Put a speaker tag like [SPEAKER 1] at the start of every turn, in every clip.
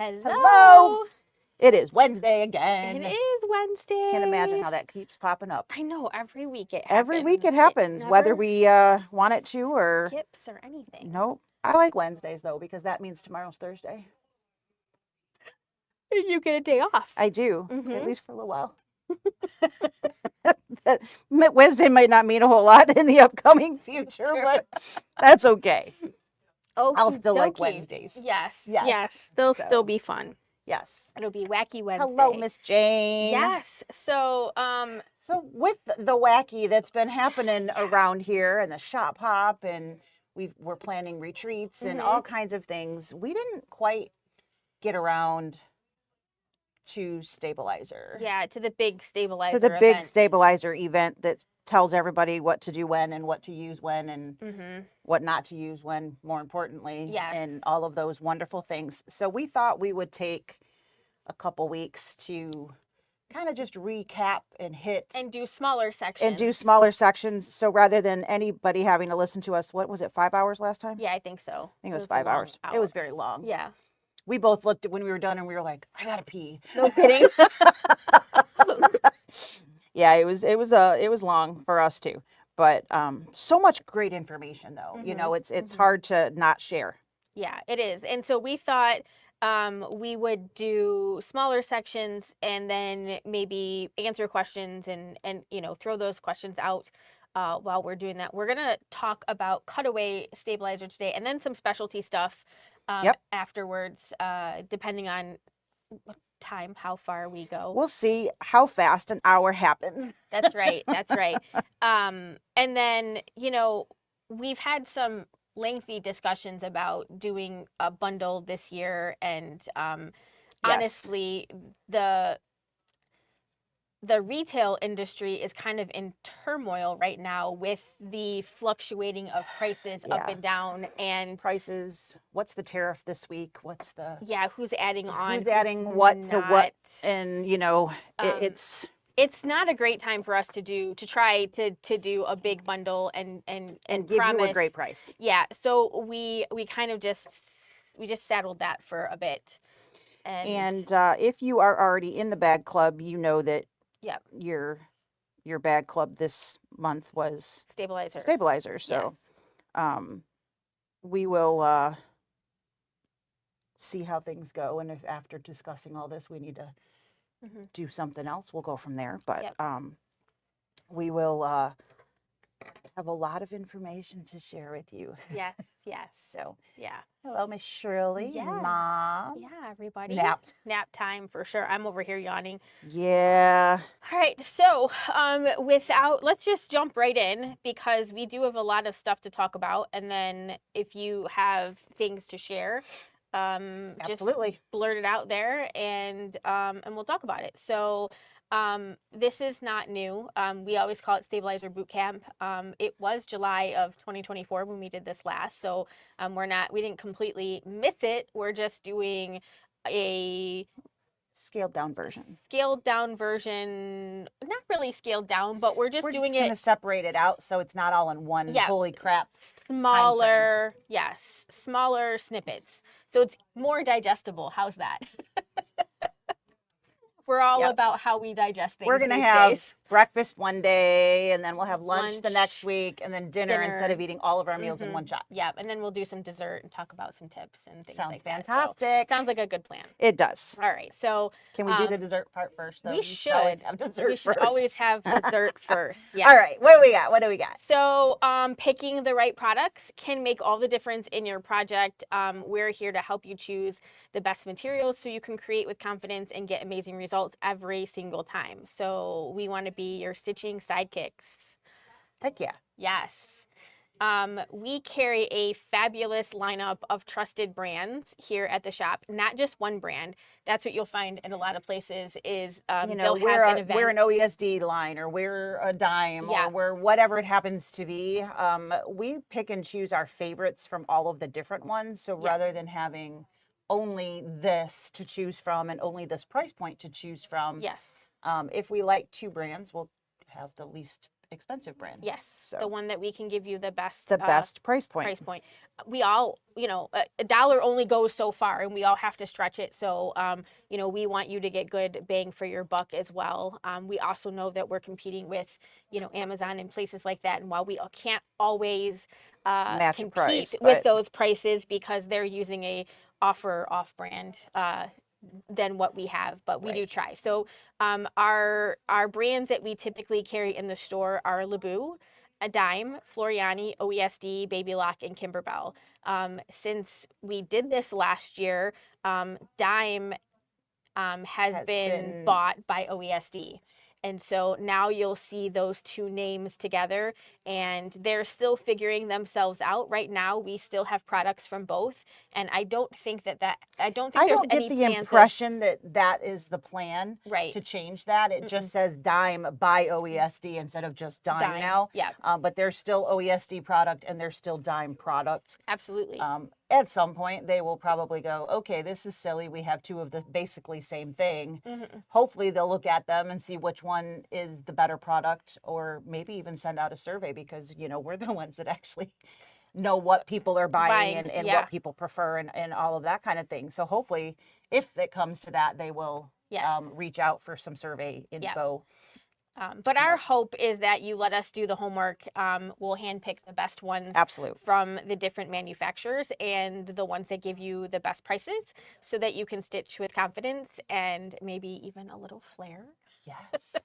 [SPEAKER 1] Hello. It is Wednesday again.
[SPEAKER 2] It is Wednesday.
[SPEAKER 1] Can't imagine how that keeps popping up.
[SPEAKER 2] I know, every week it happens.
[SPEAKER 1] Every week it happens, whether we want it to or
[SPEAKER 2] skips or anything.
[SPEAKER 1] Nope. I like Wednesdays though because that means tomorrow's Thursday.
[SPEAKER 2] You get a day off.
[SPEAKER 1] I do, at least for a little while. Wednesday might not mean a whole lot in the upcoming future, but that's okay. I'll still like Wednesdays.
[SPEAKER 2] Yes. They'll still be fun.
[SPEAKER 1] Yes.
[SPEAKER 2] It'll be Wacky Wednesday.
[SPEAKER 1] Hello, Miss Jane.
[SPEAKER 2] Yes. So
[SPEAKER 1] with the wacky that's been happening around here and the shop hop and we're planning retreats and all kinds of things, we didn't quite get around to Stabilizer.
[SPEAKER 2] Yeah, to the big Stabilizer
[SPEAKER 1] event. Big Stabilizer event that tells everybody what to do when and what to use when and what not to use when, more importantly, and all of those wonderful things. So we thought we would take a couple weeks to kind of just recap and hit.
[SPEAKER 2] And do smaller sections.
[SPEAKER 1] So rather than anybody having to listen to us, what was it, 5 hours last time?
[SPEAKER 2] Yeah, I think so.
[SPEAKER 1] I think it was 5 hours. It was very long.
[SPEAKER 2] Yeah.
[SPEAKER 1] We both looked at when we were done and we were like, I gotta pee.
[SPEAKER 2] No kidding.
[SPEAKER 1] Yeah, it was long for us too. But so much great information though. You know, it's hard to not share.
[SPEAKER 2] Yeah, it is. And so we thought we would do smaller sections and then maybe answer questions and throw those questions out while we're doing that. We're gonna talk about Cutaway Stabilizer today and then some specialty stuff afterwards, depending on what time, how far we go.
[SPEAKER 1] We'll see how fast an hour happens.
[SPEAKER 2] That's right. And then, we've had some lengthy discussions about doing a bundle this year. And honestly, the retail industry is kind of in turmoil right now with the fluctuating of prices up and down and
[SPEAKER 1] prices. What's the tariff this week? What's the
[SPEAKER 2] who's adding on?
[SPEAKER 1] Who's adding what to what? And
[SPEAKER 2] it's not a great time for us to try to do a big bundle and
[SPEAKER 1] give
[SPEAKER 2] promise
[SPEAKER 1] you a great price.
[SPEAKER 2] Yeah, so we kind of just saddled that for a bit.
[SPEAKER 1] And if you are already in the bag club, you know that your bag club this month was Stabilizer. So we will see how things go, and if after discussing all this we need to do something else, we'll go from there. But we will have a lot of information to share with you.
[SPEAKER 2] Yes.
[SPEAKER 1] So hello, Miss Shirley, Mom.
[SPEAKER 2] Yeah, everybody.
[SPEAKER 1] Nap
[SPEAKER 2] time for sure. I'm over here yawning.
[SPEAKER 1] Yeah.
[SPEAKER 2] All right. So let's just jump right in because we do have a lot of stuff to talk about. And then if you have things to share,
[SPEAKER 1] absolutely,
[SPEAKER 2] just blurt it out there and we'll talk about it. So this is not new. We always call it Stabilizer Boot Camp. It was July of 2024 when we did this last. So we didn't completely miss it. We're just doing a
[SPEAKER 1] scaled down version.
[SPEAKER 2] Not really scaled down, but we're just
[SPEAKER 1] going to separate it out so it's not all in one. Holy crap.
[SPEAKER 2] Smaller snippets. So it's more digestible. How's that? We're all about how we digest things.
[SPEAKER 1] We're going to have breakfast one day, and then we'll have lunch the next week, and then dinner instead of eating all of our meals in one shot.
[SPEAKER 2] Yeah, and then we'll do some dessert and talk about some tips and things
[SPEAKER 1] like
[SPEAKER 2] that.
[SPEAKER 1] Sounds fantastic.
[SPEAKER 2] So, sounds like a good plan.
[SPEAKER 1] It does.
[SPEAKER 2] All right, so...
[SPEAKER 1] Can we do the dessert part first, though?
[SPEAKER 2] We should.
[SPEAKER 1] We
[SPEAKER 2] should always have dessert first. Yeah.
[SPEAKER 1] All right, what do we got?
[SPEAKER 2] So picking the right products can make all the difference in your project. We're here to help you choose the best materials so you can create with confidence and get amazing results every single time. So we want to be your stitching sidekicks.
[SPEAKER 1] Heck yeah.
[SPEAKER 2] Yes. We carry a fabulous lineup of trusted brands here at the shop, not just one brand. That's what you'll find in a lot of places is
[SPEAKER 1] we're an OESD line, or we're a dime, or we're whatever it happens to be. We pick and choose our favorites from all of the different ones. So rather than having only this to choose from and only this price point to choose from, if we like two brands, we'll have the least expensive brand.
[SPEAKER 2] Yes,
[SPEAKER 1] So
[SPEAKER 2] the one that we can give you the best
[SPEAKER 1] price point.
[SPEAKER 2] We all, a dollar only goes so far, and we all have to stretch it. So, we want you to get good bang for your buck as well. We also know that we're competing with, Amazon and places like that. And while we can't always
[SPEAKER 1] Match a
[SPEAKER 2] compete
[SPEAKER 1] price,
[SPEAKER 2] with
[SPEAKER 1] but
[SPEAKER 2] those prices because they're using a offer off brand than what we have, but we do try. So our brands that we typically carry in the store are Leabu, a Dime, Floriani, OESD, Baby Lock, and Kimberbell. Since we did this last year, Dime has been bought by OESD. And so now you'll see those two names together, and they're still figuring themselves out. Right now, we still have products from both, and I don't think there's any
[SPEAKER 1] get the impression that is the plan,
[SPEAKER 2] right,
[SPEAKER 1] to change that. It just says Dime by OESD instead of just Dime now.
[SPEAKER 2] Yeah.
[SPEAKER 1] But there's still OESD product and there's still Dime product.
[SPEAKER 2] Absolutely.
[SPEAKER 1] At some point, they will probably go, okay, this is silly. We have two of the basically same thing. Hopefully, they'll look at them and see which one is the better product, or maybe even send out a survey because, we're the ones that actually know what people are buying and what people prefer and all of that kind of thing. So hopefully, if it comes to that, they will reach out for some survey info.
[SPEAKER 2] But our hope is that you let us do the homework. We'll handpick the best ones from the different manufacturers and the ones that give you the best prices so that you can stitch with confidence and maybe even a little flair.
[SPEAKER 1] Yes.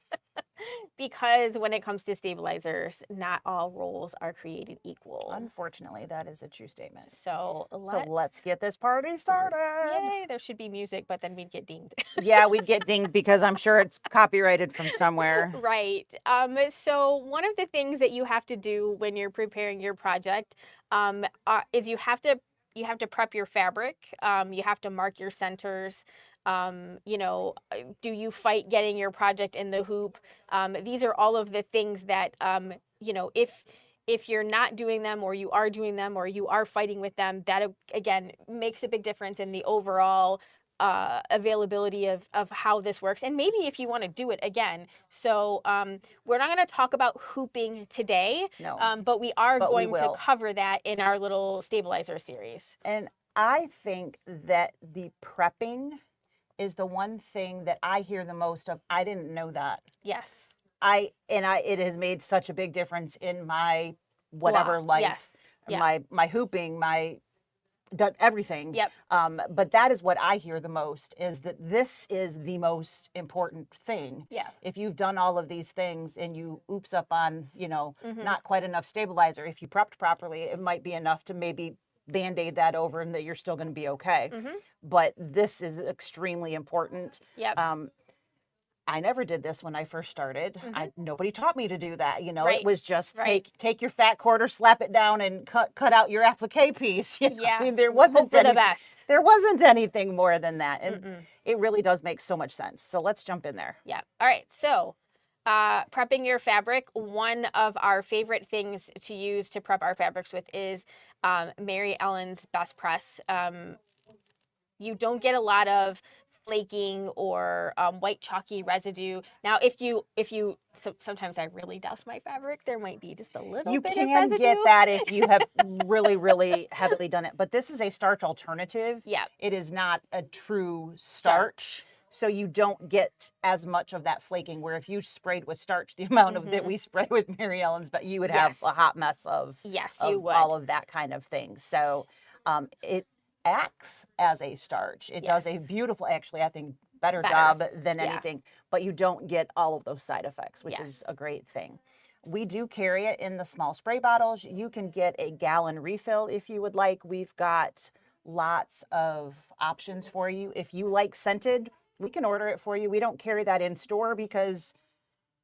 [SPEAKER 2] Because when it comes to stabilizers, not all rolls are created equal.
[SPEAKER 1] Unfortunately, that is a true statement.
[SPEAKER 2] So
[SPEAKER 1] let's get this party started.
[SPEAKER 2] Yay, there should be music, but then we'd get dinged.
[SPEAKER 1] Yeah, we'd get dinged because I'm sure it's copyrighted from somewhere.
[SPEAKER 2] Right. So one of the things that you have to do when you're preparing your project is you have to prep your fabric. You have to mark your centers. Do you fight getting your project in the hoop? These are all of the things that, if you're not doing them or you are doing them or you are fighting with them, that again makes a big difference in the overall availability of how this works. And maybe if you want to do it again. So we're not going to talk about hooping today, but we are going to cover that in our little stabilizer series.
[SPEAKER 1] And I think that the prepping is the one thing that I hear the most of. I didn't know that.
[SPEAKER 2] Yes.
[SPEAKER 1] It has made such a big difference in my whatever life, my hooping, my everything.
[SPEAKER 2] Yep.
[SPEAKER 1] But that is what I hear the most, is that this is the most important thing.
[SPEAKER 2] Yeah.
[SPEAKER 1] If you've done all of these things and you oops up on, not quite enough stabilizer, if you prepped properly, it might be enough to maybe Band-Aid that over and that you're still going to be okay. But this is extremely important.
[SPEAKER 2] Yep.
[SPEAKER 1] I never did this when I first started. Nobody taught me to do that. It was just take your fat quarter, slap it down, and cut out your applique piece.
[SPEAKER 2] Yeah.
[SPEAKER 1] I mean, there wasn't
[SPEAKER 2] There
[SPEAKER 1] wasn't anything more than that, and it really does make so much sense. So let's jump in there.
[SPEAKER 2] Yeah. All right. So prepping your fabric. One of our favorite things to use to prep our fabrics with is Mary Ellen's Best Press. You don't get a lot of flaking or white chalky residue. Now, if you sometimes I really douse my fabric, there might be just a little
[SPEAKER 1] you
[SPEAKER 2] bit of
[SPEAKER 1] can
[SPEAKER 2] residue.
[SPEAKER 1] get that if you have really heavily done it. But this is a starch alternative.
[SPEAKER 2] Yeah.
[SPEAKER 1] It is not a true starch. So you don't get as much of that flaking, where if you sprayed with starch the amount of that we spray with Mary Ellen's, but you would have a hot mess of
[SPEAKER 2] you would.
[SPEAKER 1] all of that kind of thing. So it acts as a starch. It does a beautiful, actually, I think, better job than anything, but you don't get all of those side effects, which is a great thing. We do carry it in the small spray bottles. You can get a gallon refill if you would like. We've got lots of options for you. If you like scented, we can order it for you. We don't carry that in store because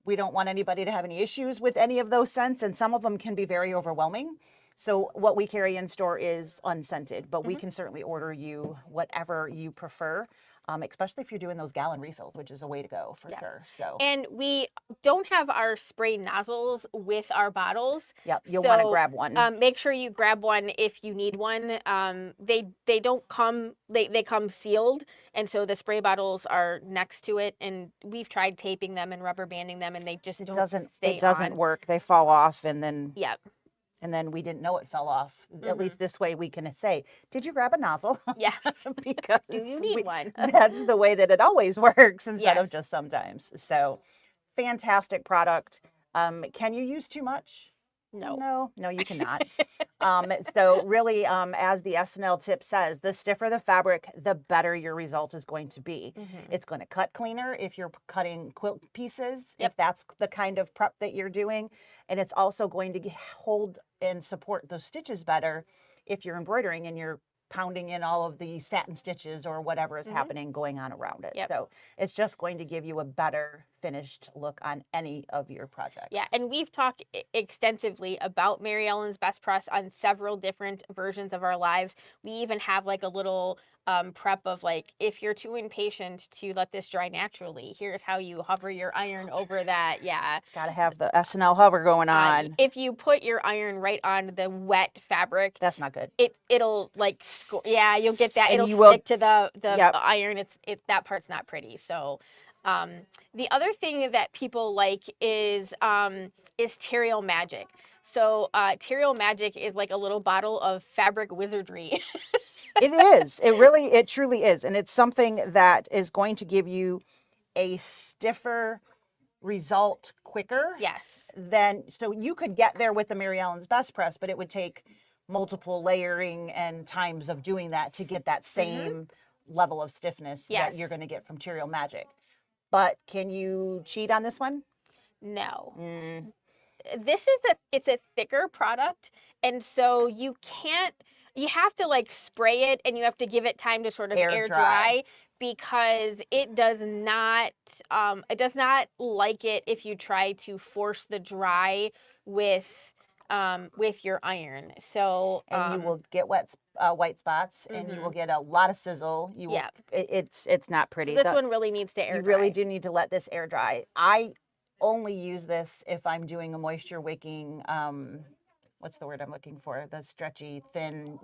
[SPEAKER 1] we don't want anybody to have any issues with any of those scents, and some of them can be very overwhelming. So what we carry in store is unscented, but we can certainly order you whatever you prefer. especially if you're doing those gallon refills, which is a way to go for sure. So,
[SPEAKER 2] and we don't have our spray nozzles with our bottles.
[SPEAKER 1] Yep, you'll want to grab one.
[SPEAKER 2] Make sure you grab one if you need one. They don't come, they come sealed, and so the spray bottles are next to it. And we've tried taping them and rubber banding them, and they just
[SPEAKER 1] it doesn't work. They fall off, and then and then we didn't know it fell off. At least this way we can say, did you grab a nozzle?
[SPEAKER 2] Yes.
[SPEAKER 1] Because
[SPEAKER 2] do you need one?
[SPEAKER 1] That's the way that it always works instead of just sometimes. So fantastic product. Can you use too much?
[SPEAKER 2] No,
[SPEAKER 1] you cannot. So really, as the SNL tip says, the stiffer the fabric, the better your result is going to be. It's going to cut cleaner if you're cutting quilt pieces, if that's the kind of prep that you're doing. And it's also going to hold and support those stitches better if you're embroidering and you're pounding in all of the satin stitches or whatever is happening going on around it. So it's just going to give you a better finished look on any of your projects.
[SPEAKER 2] Yeah, and we've talked extensively about Mary Ellen's Best Press on several different versions of our lives. We even have like a little prep of like, if you're too impatient to let this dry naturally, here's how you hover your iron over that. Yeah.
[SPEAKER 1] Got to have the SNL hover going on.
[SPEAKER 2] If you put your iron right on the wet fabric,
[SPEAKER 1] that's not good.
[SPEAKER 2] It'll like, you'll get that.
[SPEAKER 1] And
[SPEAKER 2] it'll stick to the iron. That part's not pretty. So the other thing that people like is Terrial Magic. So Terrial Magic is like a little bottle of fabric wizardry.
[SPEAKER 1] It is. It truly is. And it's something that is going to give you a stiffer result quicker.
[SPEAKER 2] Yes.
[SPEAKER 1] So you could get there with the Mary Ellen's Best Press, but it would take multiple layering and times of doing that to get that same level of stiffness that you're going to get from Terrial Magic. But can you cheat on this one?
[SPEAKER 2] No. It's a thicker product, and so you have to like spray it, and you have to give it time to sort of air dry because it does not like it if you try to force the dry with your iron. So
[SPEAKER 1] and you will get white spots, and you will get a lot of sizzle. It's not pretty.
[SPEAKER 2] So this one really needs to air dry.
[SPEAKER 1] You really do need to let this air dry. I only use this if I'm doing a moisture wicking, what's the word I'm looking for? The stretchy, thin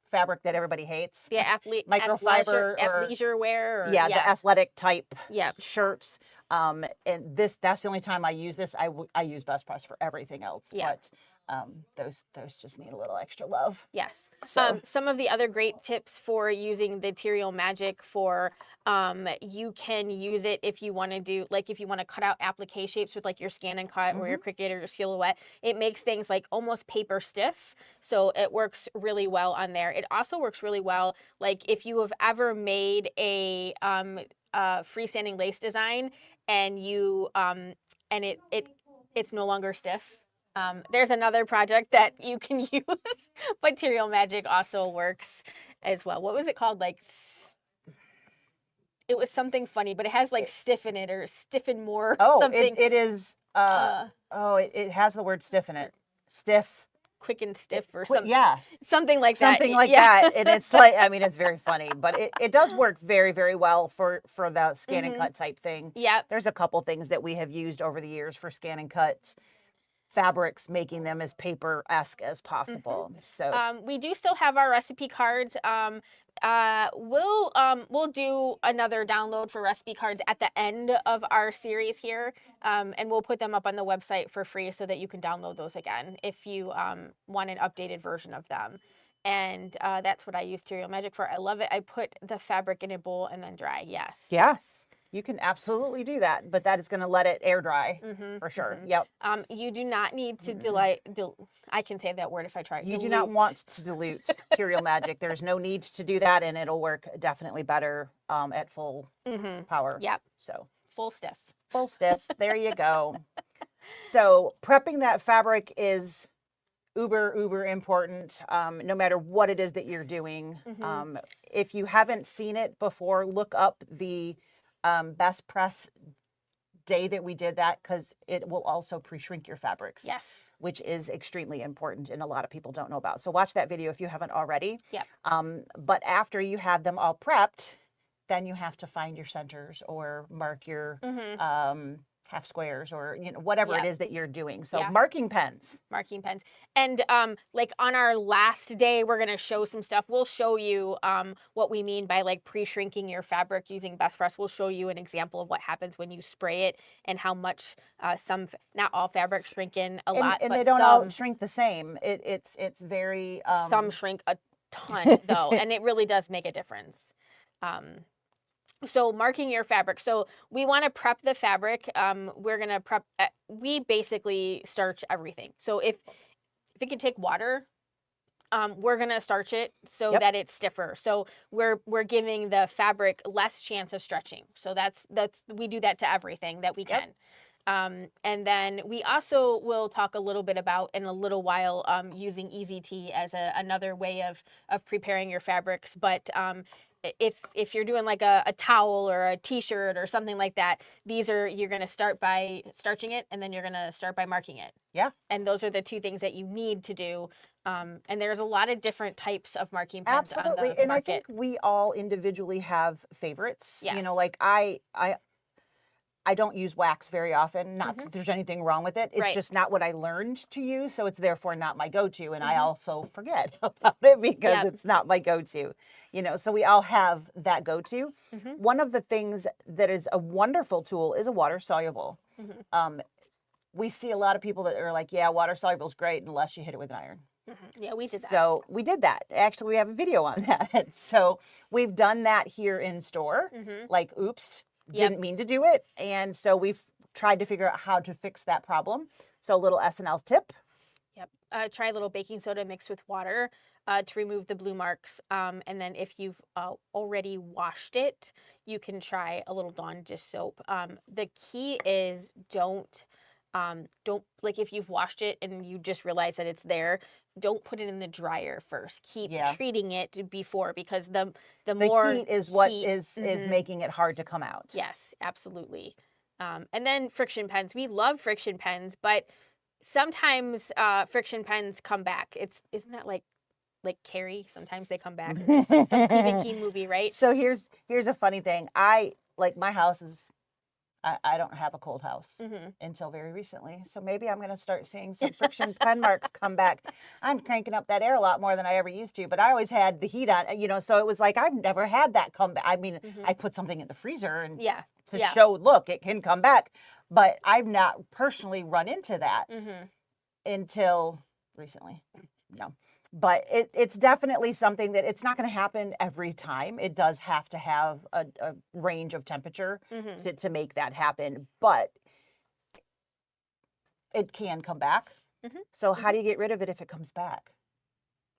[SPEAKER 1] fabric that everybody hates.
[SPEAKER 2] Yeah,
[SPEAKER 1] microfiber
[SPEAKER 2] athleisure wear.
[SPEAKER 1] The athletic type shirts. And that's the only time I use this. I use Best Press for everything else. But those just need a little extra love.
[SPEAKER 2] Yes. So some of the other great tips for using the Terrial Magic for you can use it if you want to do if you want to cut out applique shapes with like your Scan and Cut or your Cricut or your Silhouette. It makes things like almost paper stiff, so it works really well on there. It also works really well like if you have ever made a freestanding lace design and you and it's no longer stiff. There's another project that you can use, but Terrial Magic also works as well. What was it called? Like, it was something funny, but it has like stiffen it or stiffen more.
[SPEAKER 1] Oh,
[SPEAKER 2] something.
[SPEAKER 1] It is. It has the word stiff in it. Stiff.
[SPEAKER 2] Quick and stiff or something.
[SPEAKER 1] Yeah.
[SPEAKER 2] Something like that.
[SPEAKER 1] Something like that. And it's like, I mean, it's very funny, but it does work very, very well for the Scan and Cut type thing.
[SPEAKER 2] Yeah.
[SPEAKER 1] There's a couple things that we have used over the years for Scan and Cut fabrics, making them as paper-esque as possible. So
[SPEAKER 2] we do still have our recipe cards. We'll do another download for recipe cards at the end of our series here, and we'll put them up on the website for free so that you can download those again if you want an updated version of them. And that's what I use Terrial Magic for. I love it. I put the fabric in a bowl and then dry. Yes.
[SPEAKER 1] Yeah. Yes. You can absolutely do that, but that is going to let it air dry for sure. Yep.
[SPEAKER 2] You do not need to I can say that word if I try.
[SPEAKER 1] You do not want to dilute Terrial Magic. There's no need to do that, and it'll work definitely better at full power.
[SPEAKER 2] Yep.
[SPEAKER 1] So
[SPEAKER 2] full stiff.
[SPEAKER 1] Full stiff. There you go. So prepping that fabric is uber important, no matter what it is that you're doing. If you haven't seen it before, look up the Best Press day that we did that, because it will also pre-shrink your fabrics.
[SPEAKER 2] Yes.
[SPEAKER 1] Which is extremely important and a lot of people don't know about. So watch that video if you haven't already.
[SPEAKER 2] Yep.
[SPEAKER 1] But after you have them all prepped, then you have to find your centers or mark your half squares or, you know, whatever it is that you're doing. So marking pens.
[SPEAKER 2] Marking pens. And like on our last day, we're going to show some stuff. We'll show you what we mean by like pre-shrinking your fabric using Best Press. We'll show you an example of what happens when you spray it and how much not all fabrics shrink in a lot.
[SPEAKER 1] And
[SPEAKER 2] but
[SPEAKER 1] they don't all shrink the same. It's very...
[SPEAKER 2] some shrink a ton though, and it really does make a difference. So marking your fabric. So we want to prep the fabric. We're going to prep, we basically starch everything. So if it can take water, we're going to starch it so that it's stiffer. So we're giving the fabric less chance of stretching. So that's we do that to everything that we can. And then we also will talk a little bit about in a little while using EZT as another way of preparing your fabrics. But if you're doing like a towel or a t-shirt or something like that, you're going to start by starching it, and then you're going to start by marking it.
[SPEAKER 1] Yeah.
[SPEAKER 2] And those are the two things that you need to do. And there's a lot of different types of marking pens.
[SPEAKER 1] Absolutely. And I think we all individually have favorites.
[SPEAKER 2] Yes.
[SPEAKER 1] You know, like I don't use wax very often. Not that there's anything wrong with it. It's just not what I learned to use, so it's therefore not my go-to. And I also forget about it because it's not my go-to. You know, so we all have that go-to. One of the things that is a wonderful tool is a water-soluble. We see a lot of people that are like, yeah, water-soluble is great unless you hit it with an iron.
[SPEAKER 2] Yeah, we did that.
[SPEAKER 1] So we did that. Actually, we have a video on that. So we've done that here in store. Like, oops. Didn't mean to do it. And so we've tried to figure out how to fix that problem. So a little SNL tip.
[SPEAKER 2] Yep. Try a little baking soda mixed with water to remove the blue marks. And then if you've already washed it, you can try a little Dawn dish soap. The key is don't like if you've washed it and you just realize that it's there, don't put it in the dryer first. Keep treating it before, because the more
[SPEAKER 1] heat is what is making it hard to come out.
[SPEAKER 2] Yes, absolutely. And then friction pens. We love friction pens, but sometimes friction pens come back. Isn't that like Carrie? Sometimes they come back. Some Stephen King movie, right?
[SPEAKER 1] So here's a funny thing. My house is. I don't have a cold house until very recently. So maybe I'm going to start seeing some friction pen marks come back. I'm cranking up that air a lot more than I ever used to, but I always had the heat on, you know, so it was like, I've never had that come back. I mean, I put something in the freezer and to show, look, it can come back, but I've not personally run into that until recently. No. But it's definitely something that it's not going to happen every time. It does have to have a range of temperature to make that happen. But it can come back. So how do you get rid of it if it comes back?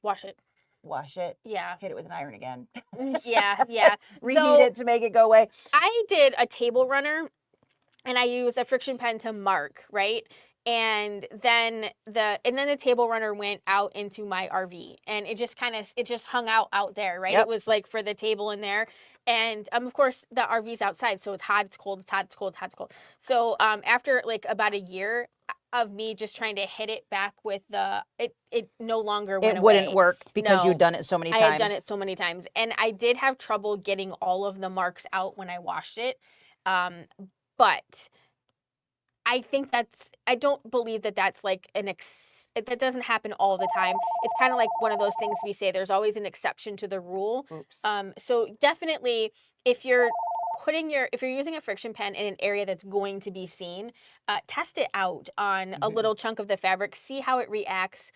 [SPEAKER 2] Wash it.
[SPEAKER 1] Wash it.
[SPEAKER 2] Yeah.
[SPEAKER 1] Hit it with an iron again.
[SPEAKER 2] Yeah.
[SPEAKER 1] Reheat it to make it go away.
[SPEAKER 2] I did a table runner, and I used a friction pen to mark, right? And then the table runner went out into my RV, and it just hung out there, right? It was like for the table in there. And of course the RV's outside, so it's hot, it's cold, it's hot, it's cold, it's hot, it's cold. So after like about a year of me just trying to hit it back with it no longer went away. It
[SPEAKER 1] wouldn't work because you'd done it so many times.
[SPEAKER 2] I had done it so many times, and I did have trouble getting all of the marks out when I washed it. But I think I don't believe that that's like that doesn't happen all the time. It's kind of like one of those things we say, there's always an exception to the rule.
[SPEAKER 1] Oops.
[SPEAKER 2] So definitely if you're using a friction pen in an area that's going to be seen, test it out on a little chunk of the fabric, see how it reacts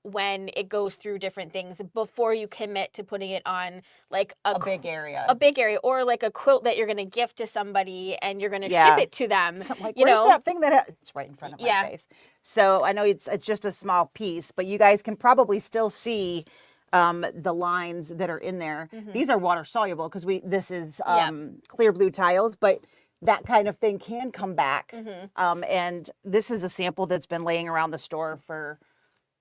[SPEAKER 2] when it goes through different things before you commit to putting it on like
[SPEAKER 1] a big area.
[SPEAKER 2] A big area, or like a quilt that you're going to gift to somebody and you're going to ship it to them.
[SPEAKER 1] So I'm like, where's that thing it's right in front of my face. So I know it's just a small piece, but you guys can probably still see the lines that are in there. These are water soluble because this is clear blue tiles, but that kind of thing can come back. And this is a sample that's been laying around the store for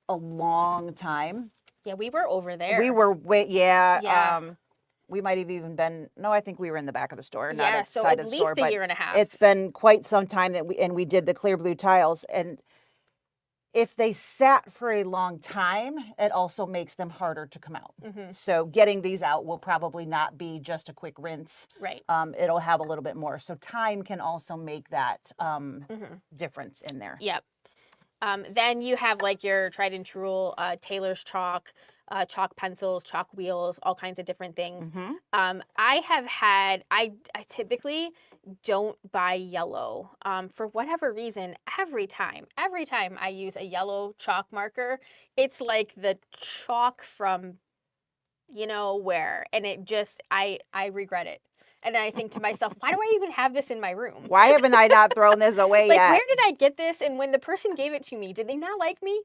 [SPEAKER 1] a long time.
[SPEAKER 2] Yeah, we were over there.
[SPEAKER 1] We were we might have even been, no, I think we were in the back of the store, not outside the store.
[SPEAKER 2] So at least a year and a half.
[SPEAKER 1] It's been quite some time that we did the clear blue tiles, and if they sat for a long time, it also makes them harder to come out.
[SPEAKER 2] Mm-hmm.
[SPEAKER 1] So getting these out will probably not be just a quick rinse.
[SPEAKER 2] Right.
[SPEAKER 1] It'll have a little bit more. So time can also make that difference in there.
[SPEAKER 2] Yep. Then you have like your tried and true Taylor's chalk, chalk pencils, chalk wheels, all kinds of different things. I typically don't buy yellow for whatever reason. Every time I use a yellow chalk marker, it's like the chalk from you know where, and it just I regret it. And I think to myself, why do I even have this in my room?
[SPEAKER 1] Why haven't I not thrown this away
[SPEAKER 2] like,
[SPEAKER 1] yet?
[SPEAKER 2] Where did I get this? And when the person gave it to me, did they not like me?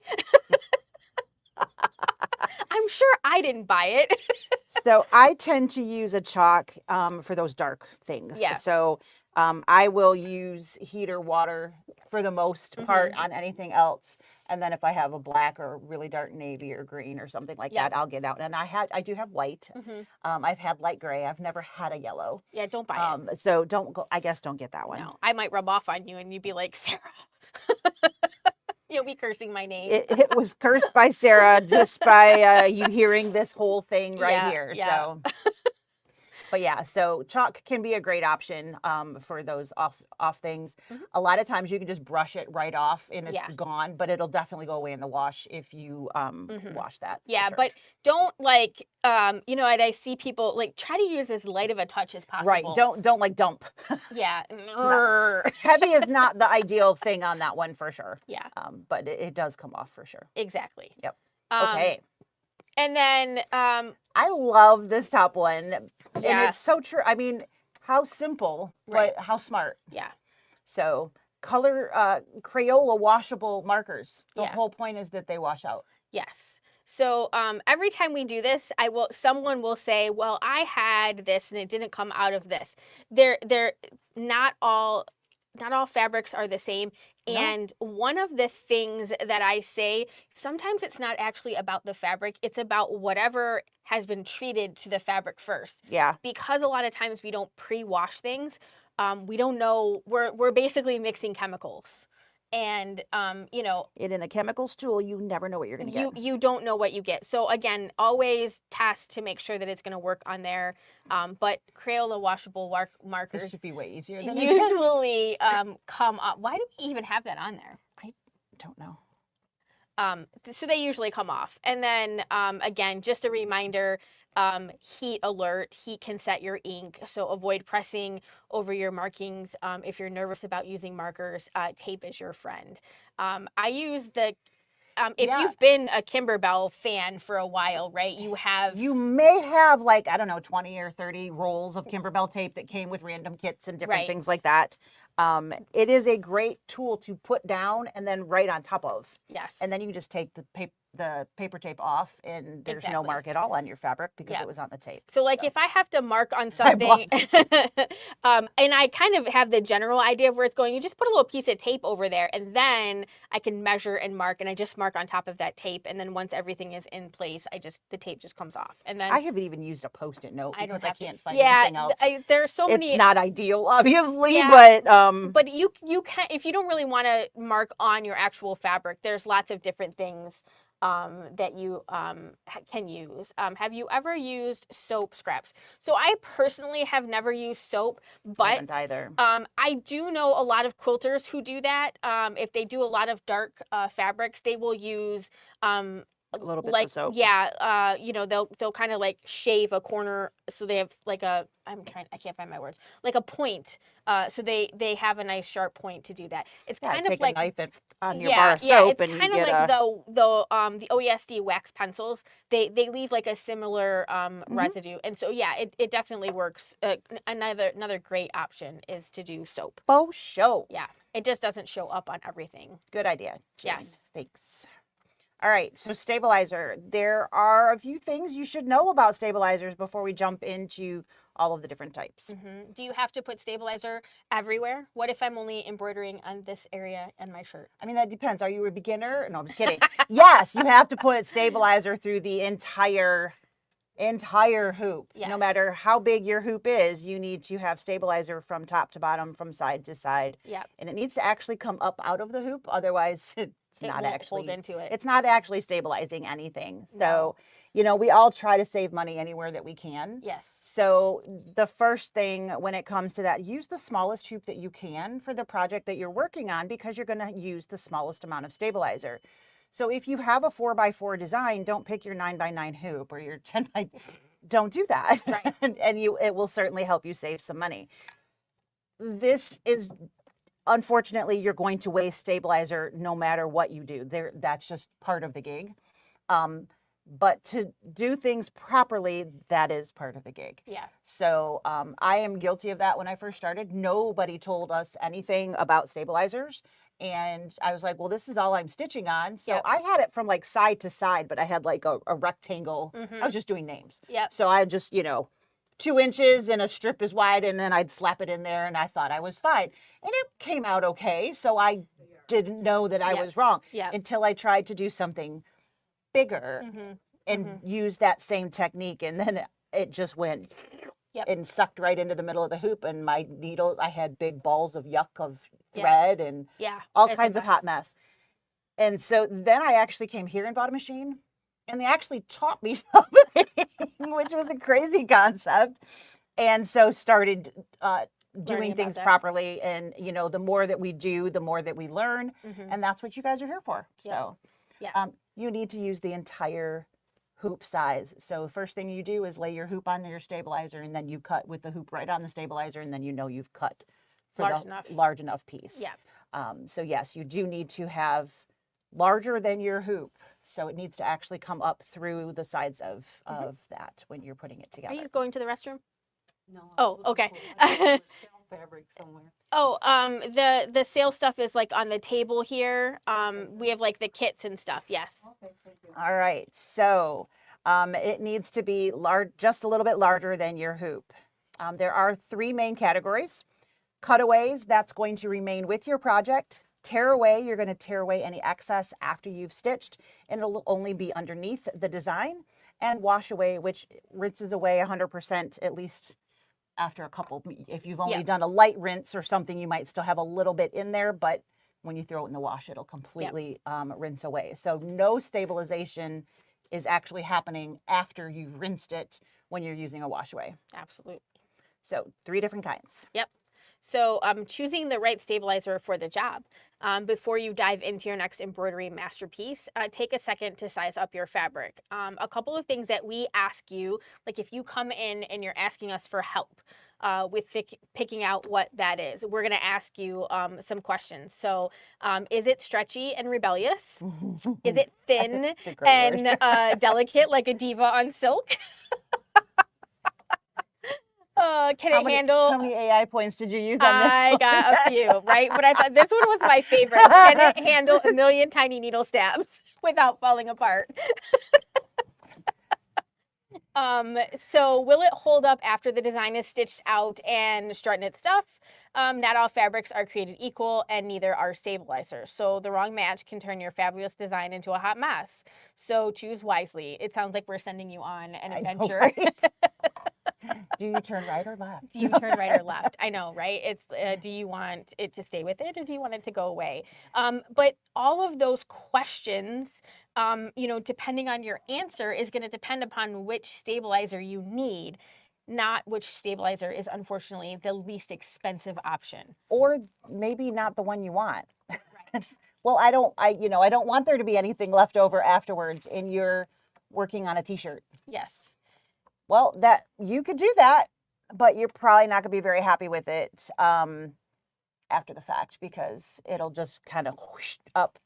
[SPEAKER 2] I'm sure I didn't buy it.
[SPEAKER 1] So I tend to use a chalk for those dark things.
[SPEAKER 2] Yeah.
[SPEAKER 1] So I will use heater water for the most part on anything else. And then if I have a black or really dark navy or green or something like that, I'll get out. And I do have white. I've had light gray. I've never had a yellow.
[SPEAKER 2] Yeah, don't buy it.
[SPEAKER 1] So don't get that one.
[SPEAKER 2] No, I might rub off on you and you'd be like, Sarah. You'll be cursing my name.
[SPEAKER 1] It was cursed by Sarah just by you hearing this whole thing right here.
[SPEAKER 2] Yeah.
[SPEAKER 1] So, but yeah, so chalk can be a great option for those off things. A lot of times you can just brush it right off and it's gone, but it'll definitely go away in the wash if you wash that.
[SPEAKER 2] Yeah,
[SPEAKER 1] sure.
[SPEAKER 2] But don't like and I see people like try to use as light of a touch as possible.
[SPEAKER 1] Right. Don't like dump.
[SPEAKER 2] Yeah.
[SPEAKER 1] No. Heavy is not the ideal thing on that one for sure.
[SPEAKER 2] Yeah.
[SPEAKER 1] But it does come off for sure.
[SPEAKER 2] Exactly.
[SPEAKER 1] Yep. Okay.
[SPEAKER 2] And then
[SPEAKER 1] I love this top one. And it's so true. I mean, how simple, but how smart.
[SPEAKER 2] Yeah.
[SPEAKER 1] So color Crayola washable markers. The whole point is that they wash out.
[SPEAKER 2] Yes. So every time we do this, someone will say, well, I had this and it didn't come out of this. They're not all fabrics are the same. No. And one of the things that I say, sometimes it's not actually about the fabric, it's about whatever has been treated to the fabric first.
[SPEAKER 1] Yeah.
[SPEAKER 2] Because a lot of times we don't pre-wash things, we don't know, we're basically mixing chemicals. And, and
[SPEAKER 1] in a chemical stool, you never know what you're going to get.
[SPEAKER 2] You don't know what you get. So again, always test to make sure that it's going to work on there. But Crayola washable markers
[SPEAKER 1] this should be way easier than
[SPEAKER 2] usually come up. Why do we even have that on there?
[SPEAKER 1] I don't know.
[SPEAKER 2] So they usually come off. And then again, just a reminder, heat alert, heat can set your ink. So avoid pressing over your markings. If you're nervous about using markers, tape is your friend. I use the, if you've been a Kimberbell fan for a while, right, you
[SPEAKER 1] may have like, I don't know, 20 or 30 rolls of Kimberbell tape that came with random kits and different things like that. It is a great tool to put down and then write on top of.
[SPEAKER 2] Yes.
[SPEAKER 1] And then you can just take the paper tape off and there's no mark at all on your fabric because it was on the tape.
[SPEAKER 2] So like if I have to mark on something and I kind of have the general idea of where it's going, you just put a little piece of tape over there and then I can measure and mark, and I just mark on top of that tape, and then once everything is in place, the tape just comes off. And then
[SPEAKER 1] I haven't even used a Post-it note because I can't find anything else.
[SPEAKER 2] There's so many.
[SPEAKER 1] It's not ideal, obviously, but
[SPEAKER 2] you can, if you don't really want to mark on your actual fabric, there's lots of different things that you can use. Have you ever used soap scraps? So I personally have never used soap, but
[SPEAKER 1] I haven't either.
[SPEAKER 2] I do know a lot of quilters who do that. If they do a lot of dark fabrics, they will use
[SPEAKER 1] little bits of soap.
[SPEAKER 2] Yeah, they'll kind of like shave a corner, so they have like I can't find my words, like a point. So they have a nice sharp point to do that. It's kind of like
[SPEAKER 1] a knife on your bar of soap, and
[SPEAKER 2] it's kind of like the OESD wax pencils. They leave like a similar residue, and so it definitely works. Another great option is to do soap.
[SPEAKER 1] Faux show.
[SPEAKER 2] Yeah, it just doesn't show up on everything.
[SPEAKER 1] Good idea, Jane.
[SPEAKER 2] Yes.
[SPEAKER 1] Thanks. All right, so stabilizer. There are a few things you should know about stabilizers before we jump into all of the different types.
[SPEAKER 2] Do you have to put stabilizer everywhere? What if I'm only embroidering on this area and my shirt?
[SPEAKER 1] I mean, that depends. Are you a beginner? No, I'm just kidding. Yes, you have to put stabilizer through the entire entire hoop.
[SPEAKER 2] Yes.
[SPEAKER 1] No matter how big your hoop is, you need to have stabilizer from top to bottom, from side to side.
[SPEAKER 2] Yep.
[SPEAKER 1] And it needs to actually come up out of the hoop. Otherwise, it not
[SPEAKER 2] won't
[SPEAKER 1] actually
[SPEAKER 2] hold into it.
[SPEAKER 1] It's not actually stabilizing anything.
[SPEAKER 2] No.
[SPEAKER 1] So, you know, we all try to save money anywhere that we can.
[SPEAKER 2] Yes.
[SPEAKER 1] So the first thing when it comes to that, use the smallest hoop that you can for the project that you're working on, because you're going to use the smallest amount of stabilizer. So if you have a 4x4 design, don't pick your 9x9 hoop or your 10x. Don't do that.
[SPEAKER 2] Right.
[SPEAKER 1] and it will certainly help you save some money. This is, unfortunately, you're going to waste stabilizer no matter what you do. That's just part of the gig. But to do things properly, that is part of the gig.
[SPEAKER 2] Yeah.
[SPEAKER 1] So I am guilty of that. When I first started, nobody told us anything about stabilizers. And I was like, well, this is all I'm stitching on. So I had it from like side to side, but I had like a rectangle. I was just doing names.
[SPEAKER 2] Yep.
[SPEAKER 1] So I just, 2 inches and a strip is wide, and then I'd slap it in there, and I thought I was fine. And it came out okay. So I didn't know that I was wrong until I tried to do something bigger and use that same technique. And then it just went and sucked right into the middle of the hoop. And my needles, I had big balls of yuck of thread and all kinds of hot mess. And so then I actually came here and bought a machine, and they actually taught me something, which was a crazy concept. And so started doing things properly. And, the more that we do, the more that we learn. And that's what you guys are here for. So you need to use the entire hoop size. So first thing you do is lay your hoop on your stabilizer, and then you cut with the hoop right on the stabilizer, and then you've cut for large enough piece.
[SPEAKER 2] Yeah.
[SPEAKER 1] So yes, you do need to have larger than your hoop. So it needs to actually come up through the sides of that when you're putting it together.
[SPEAKER 2] Are you going to the restroom?
[SPEAKER 3] No.
[SPEAKER 2] Oh, okay.
[SPEAKER 3] Fabric somewhere.
[SPEAKER 2] Oh, the sale stuff is like on the table here. We have like the kits and stuff. Yes.
[SPEAKER 3] Okay, thank you.
[SPEAKER 1] All right. So it needs to be large, just a little bit larger than your hoop. There are 3 main categories. Cutaways, that's going to remain with your project. Tear away, you're going to tear away any excess after you've stitched, and it'll only be underneath the design. And wash away, which rinses away 100%, at least after a couple. If you've only done a light rinse or something, you might still have a little bit in there, but when you throw it in the wash, it'll completely rinse away. So no stabilization is actually happening after you've rinsed it when you're using a wash away.
[SPEAKER 2] Absolutely.
[SPEAKER 1] So 3 different kinds.
[SPEAKER 2] Yep. So choosing the right stabilizer for the job. Before you dive into your next embroidery masterpiece, take a second to size up your fabric. A couple of things that we ask you, like if you come in and you're asking us for help with picking out what that is, we're going to ask you some questions. So is it stretchy and rebellious? Is it thin and delicate like a diva on silk? Can it handle?
[SPEAKER 1] How many AI points did you use on this?
[SPEAKER 2] I got a few, right? But I thought this one was my favorite. Can it handle a million tiny needle stabs without falling apart? So will it hold up after the design is stitched out and strut in its stuff? Not all fabrics are created equal, and neither are stabilizers. So the wrong match can turn your fabulous design into a hot mess. So choose wisely. It sounds like we're sending you on an adventure.
[SPEAKER 1] Right? Do you turn right or left?
[SPEAKER 2] Do you turn right or left? I know, right? It's do you want it to stay with it, or do you want it to go away? But all of those questions, depending on your answer, is going to depend upon which stabilizer you need, not which stabilizer is unfortunately the least expensive option.
[SPEAKER 1] Or maybe not the one you want. Right. Well, I don't want there to be anything left over afterwards and you're working on a t-shirt.
[SPEAKER 2] Yes.
[SPEAKER 1] Well, that you could do that, but you're probably not going to be very happy with it after the fact, because it'll just kind of whoosh up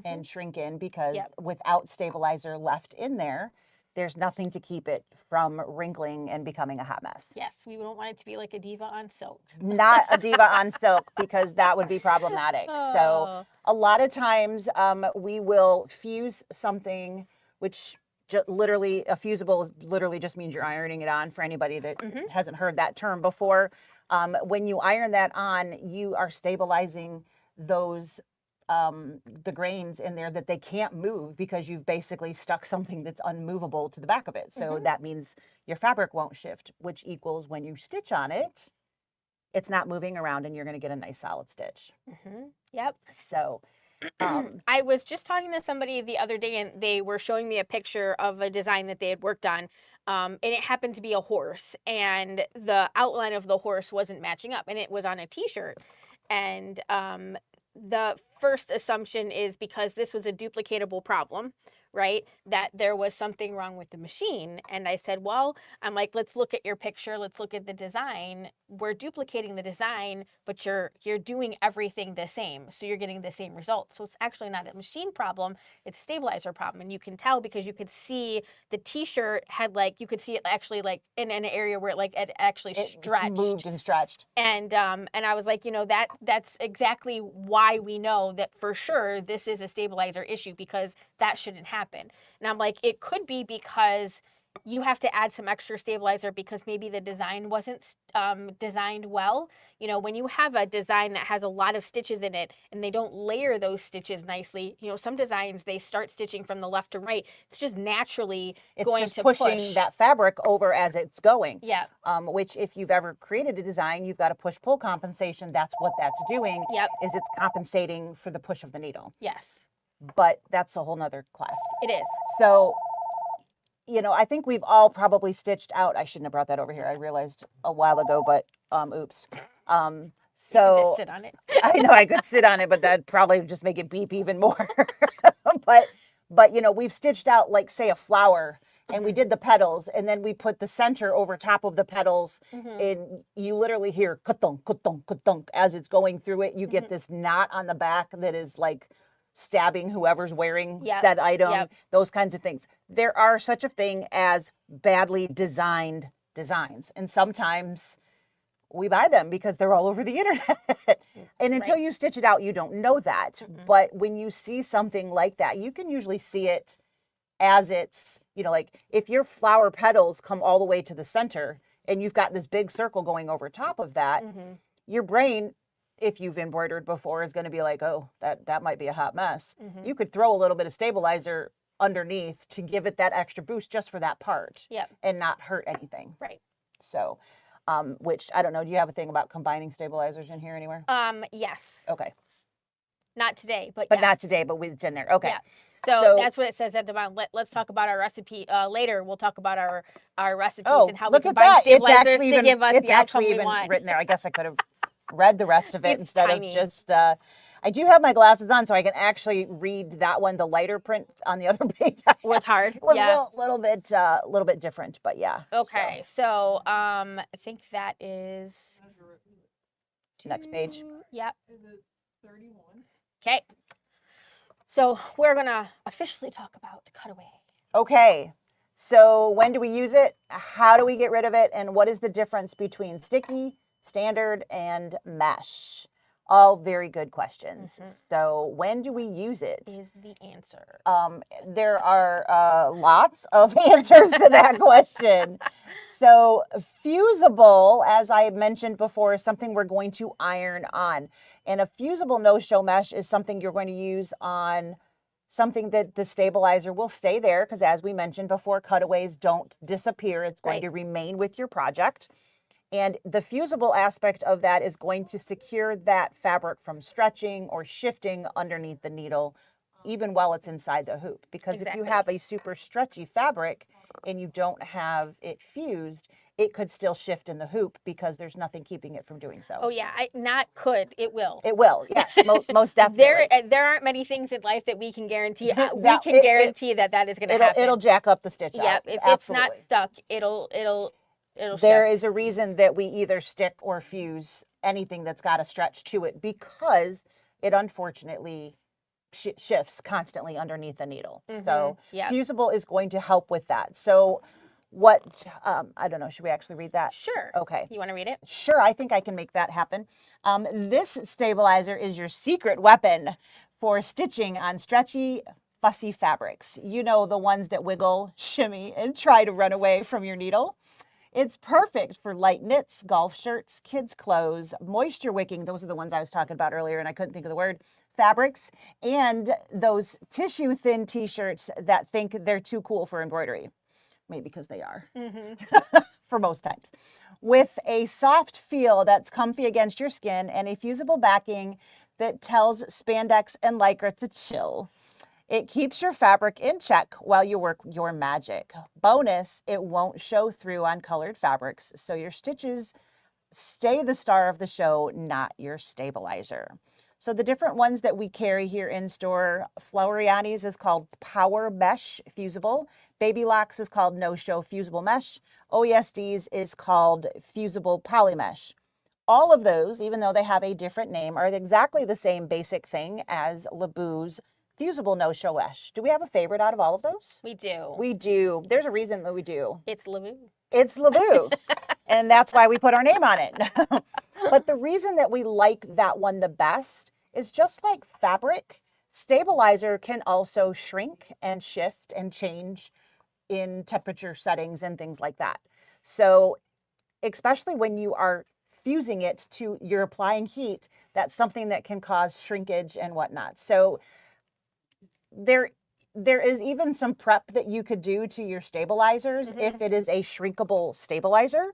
[SPEAKER 1] and shrink in, because without stabilizer left in there, there's nothing to keep it from wrinkling and becoming a hot mess.
[SPEAKER 2] Yes, we don't want it to be like a diva on silk.
[SPEAKER 1] Not a diva on silk, because that would be problematic. Oh. So a lot of times we will fuse something, which literally, a fusible literally just means you're ironing it on, for anybody that hasn't heard that term before. When you iron that on, you are stabilizing those the grains in there that they can't move because you've basically stuck something that's unmovable to the back of it. So that means your fabric won't shift, which equals when you stitch on it, it's not moving around and you're going to get a nice solid stitch.
[SPEAKER 2] Yep.
[SPEAKER 1] So
[SPEAKER 2] I was just talking to somebody the other day and they were showing me a picture of a design that they had worked on. And it happened to be a horse, and the outline of the horse wasn't matching up, and it was on a t-shirt. And the first assumption is because this was a duplicatable problem, right? That there was something wrong with the machine. And I said, well, I'm like, let's look at your picture. Let's look at the design. We're duplicating the design, but you're doing everything the same. So you're getting the same results. So it's actually not a machine problem. It's a stabilizer problem. And you can tell because you could see the t-shirt had like, you could see it actually like in an area where it actually stretched.
[SPEAKER 1] Moved and stretched.
[SPEAKER 2] And I was like, that's exactly why we know that for sure this is a stabilizer issue, because that shouldn't happen. And I'm like, it could be because you have to add some extra stabilizer because maybe the design wasn't designed well. When you have a design that has a lot of stitches in it and they don't layer those stitches nicely, some designs, they start stitching from the left to right. It's just naturally going to
[SPEAKER 1] pushing that fabric over as it's going.
[SPEAKER 2] Yeah.
[SPEAKER 1] Which if you've ever created a design, you've got a push-pull compensation. That's what that's doing.
[SPEAKER 2] Yep.
[SPEAKER 1] Is it's compensating for the push of the needle.
[SPEAKER 2] Yes.
[SPEAKER 1] But that's a whole nother class.
[SPEAKER 2] It is.
[SPEAKER 1] So, I think we've all probably stitched out. I shouldn't have brought that over here. I realized a while ago, but oops. So
[SPEAKER 2] sit on it.
[SPEAKER 1] I know I could sit on it, but that'd probably just make it beep even more. but we've stitched out, like, say, a flower, and we did the petals, and then we put the center over top of the petals, and you literally hear ka-thunk, ka-thunk, ka-thunk as it's going through it. You get this knot on the back that is like stabbing whoever's wearing said item, those kinds of things. There are such a thing as badly designed designs, and sometimes we buy them because they're all over the internet. And until you stitch it out, you don't know that. But when you see something like that, you can usually see it as it's, like if your flower petals come all the way to the center and you've got this big circle going over top of that, your brain, if you've embroidered before, is going to be like, oh, that might be a hot mess. You could throw a little bit of stabilizer underneath to give it that extra boost just for that part and not hurt anything.
[SPEAKER 2] Right.
[SPEAKER 1] So, which I don't know. Do you have a thing about combining stabilizers in here anywhere?
[SPEAKER 2] Yes.
[SPEAKER 1] Okay.
[SPEAKER 2] Not today, but
[SPEAKER 1] not today, but it's in there. Okay.
[SPEAKER 2] Yeah. So that's what it says at the bottom. Let's talk about our recipe later. We'll talk about our recipes and how we combine stabilizers to give us the outcome we want.
[SPEAKER 1] Written there. I guess I could have read the rest of it instead of just. I do have my glasses on, so I can actually read that one. The lighter print on the other page
[SPEAKER 2] was hard.
[SPEAKER 1] It was a little bit different, but yeah.
[SPEAKER 2] Okay, so I think that is
[SPEAKER 1] next page.
[SPEAKER 2] Yep.
[SPEAKER 3] 31.
[SPEAKER 2] Okay. So we're gonna officially talk about Cutaway.
[SPEAKER 1] Okay. So when do we use it? How do we get rid of it? And what is the difference between sticky, standard, and mesh? All very good questions. So when do we use it?
[SPEAKER 2] Is the answer.
[SPEAKER 1] There are lots of answers to that question. So fusible, as I mentioned before, is something we're going to iron on. And a fusible no-show mesh is something you're going to use on something that the stabilizer will stay there, because as we mentioned before, cutaways don't disappear. It's going to remain with your project. And the fusible aspect of that is going to secure that fabric from stretching or shifting underneath the needle, even while it's inside the hoop. Because if you have a super stretchy fabric and you don't have it fused, it could still shift in the hoop because there's nothing keeping it from doing so.
[SPEAKER 2] Oh yeah, it will.
[SPEAKER 1] It will, yes, most definitely.
[SPEAKER 2] There aren't many things in life that we can guarantee. We can guarantee that is going to happen.
[SPEAKER 1] It'll jack up the stitch out.
[SPEAKER 2] Yeah, if it's not stuck, it'll
[SPEAKER 1] there
[SPEAKER 2] shift.
[SPEAKER 1] is a reason that we either stick or fuse anything that's got a stretch to it, because it unfortunately shifts constantly underneath the needle. So fusible is going to help with that. So what, I don't know, should we actually read that?
[SPEAKER 2] Sure.
[SPEAKER 1] Okay.
[SPEAKER 2] You want to read it?
[SPEAKER 1] Sure, I think I can make that happen. This stabilizer is your secret weapon for stitching on stretchy, fussy fabrics. The ones that wiggle, shimmy, and try to run away from your needle. It's perfect for light knits, golf shirts, kids' clothes, moisture wicking. Those are the ones I was talking about earlier, and I couldn't think of the word. Fabrics, and those tissue thin t-shirts that think they're too cool for embroidery. Maybe because they are for most times. With a soft feel that's comfy against your skin and a fusible backing that tells spandex and lycra to chill. It keeps your fabric in check while you work your magic. Bonus, it won't show through on colored fabrics, so your stitches stay the star of the show, not your stabilizer. So the different ones that we carry here in store, Floweriani's is called Power Mesh Fusible. Baby Locks is called No Show Fusible Mesh. OESD's is called Fusible Poly Mesh. All of those, even though they have a different name, are exactly the same basic thing as Leabu's Fusible No Show Mesh. Do we have a favorite out of all of those?
[SPEAKER 2] We do.
[SPEAKER 1] We do. There's a reason that we do.
[SPEAKER 2] It's Leabu.
[SPEAKER 1] It's Leabu. And that's why we put our name on it. But the reason that we like that one the best is just like fabric, stabilizer can also shrink and shift and change in temperature settings and things like that. So especially when you are fusing it to, you're applying heat, that's something that can cause shrinkage and whatnot. So there is even some prep that you could do to your stabilizers if it is a shrinkable stabilizer.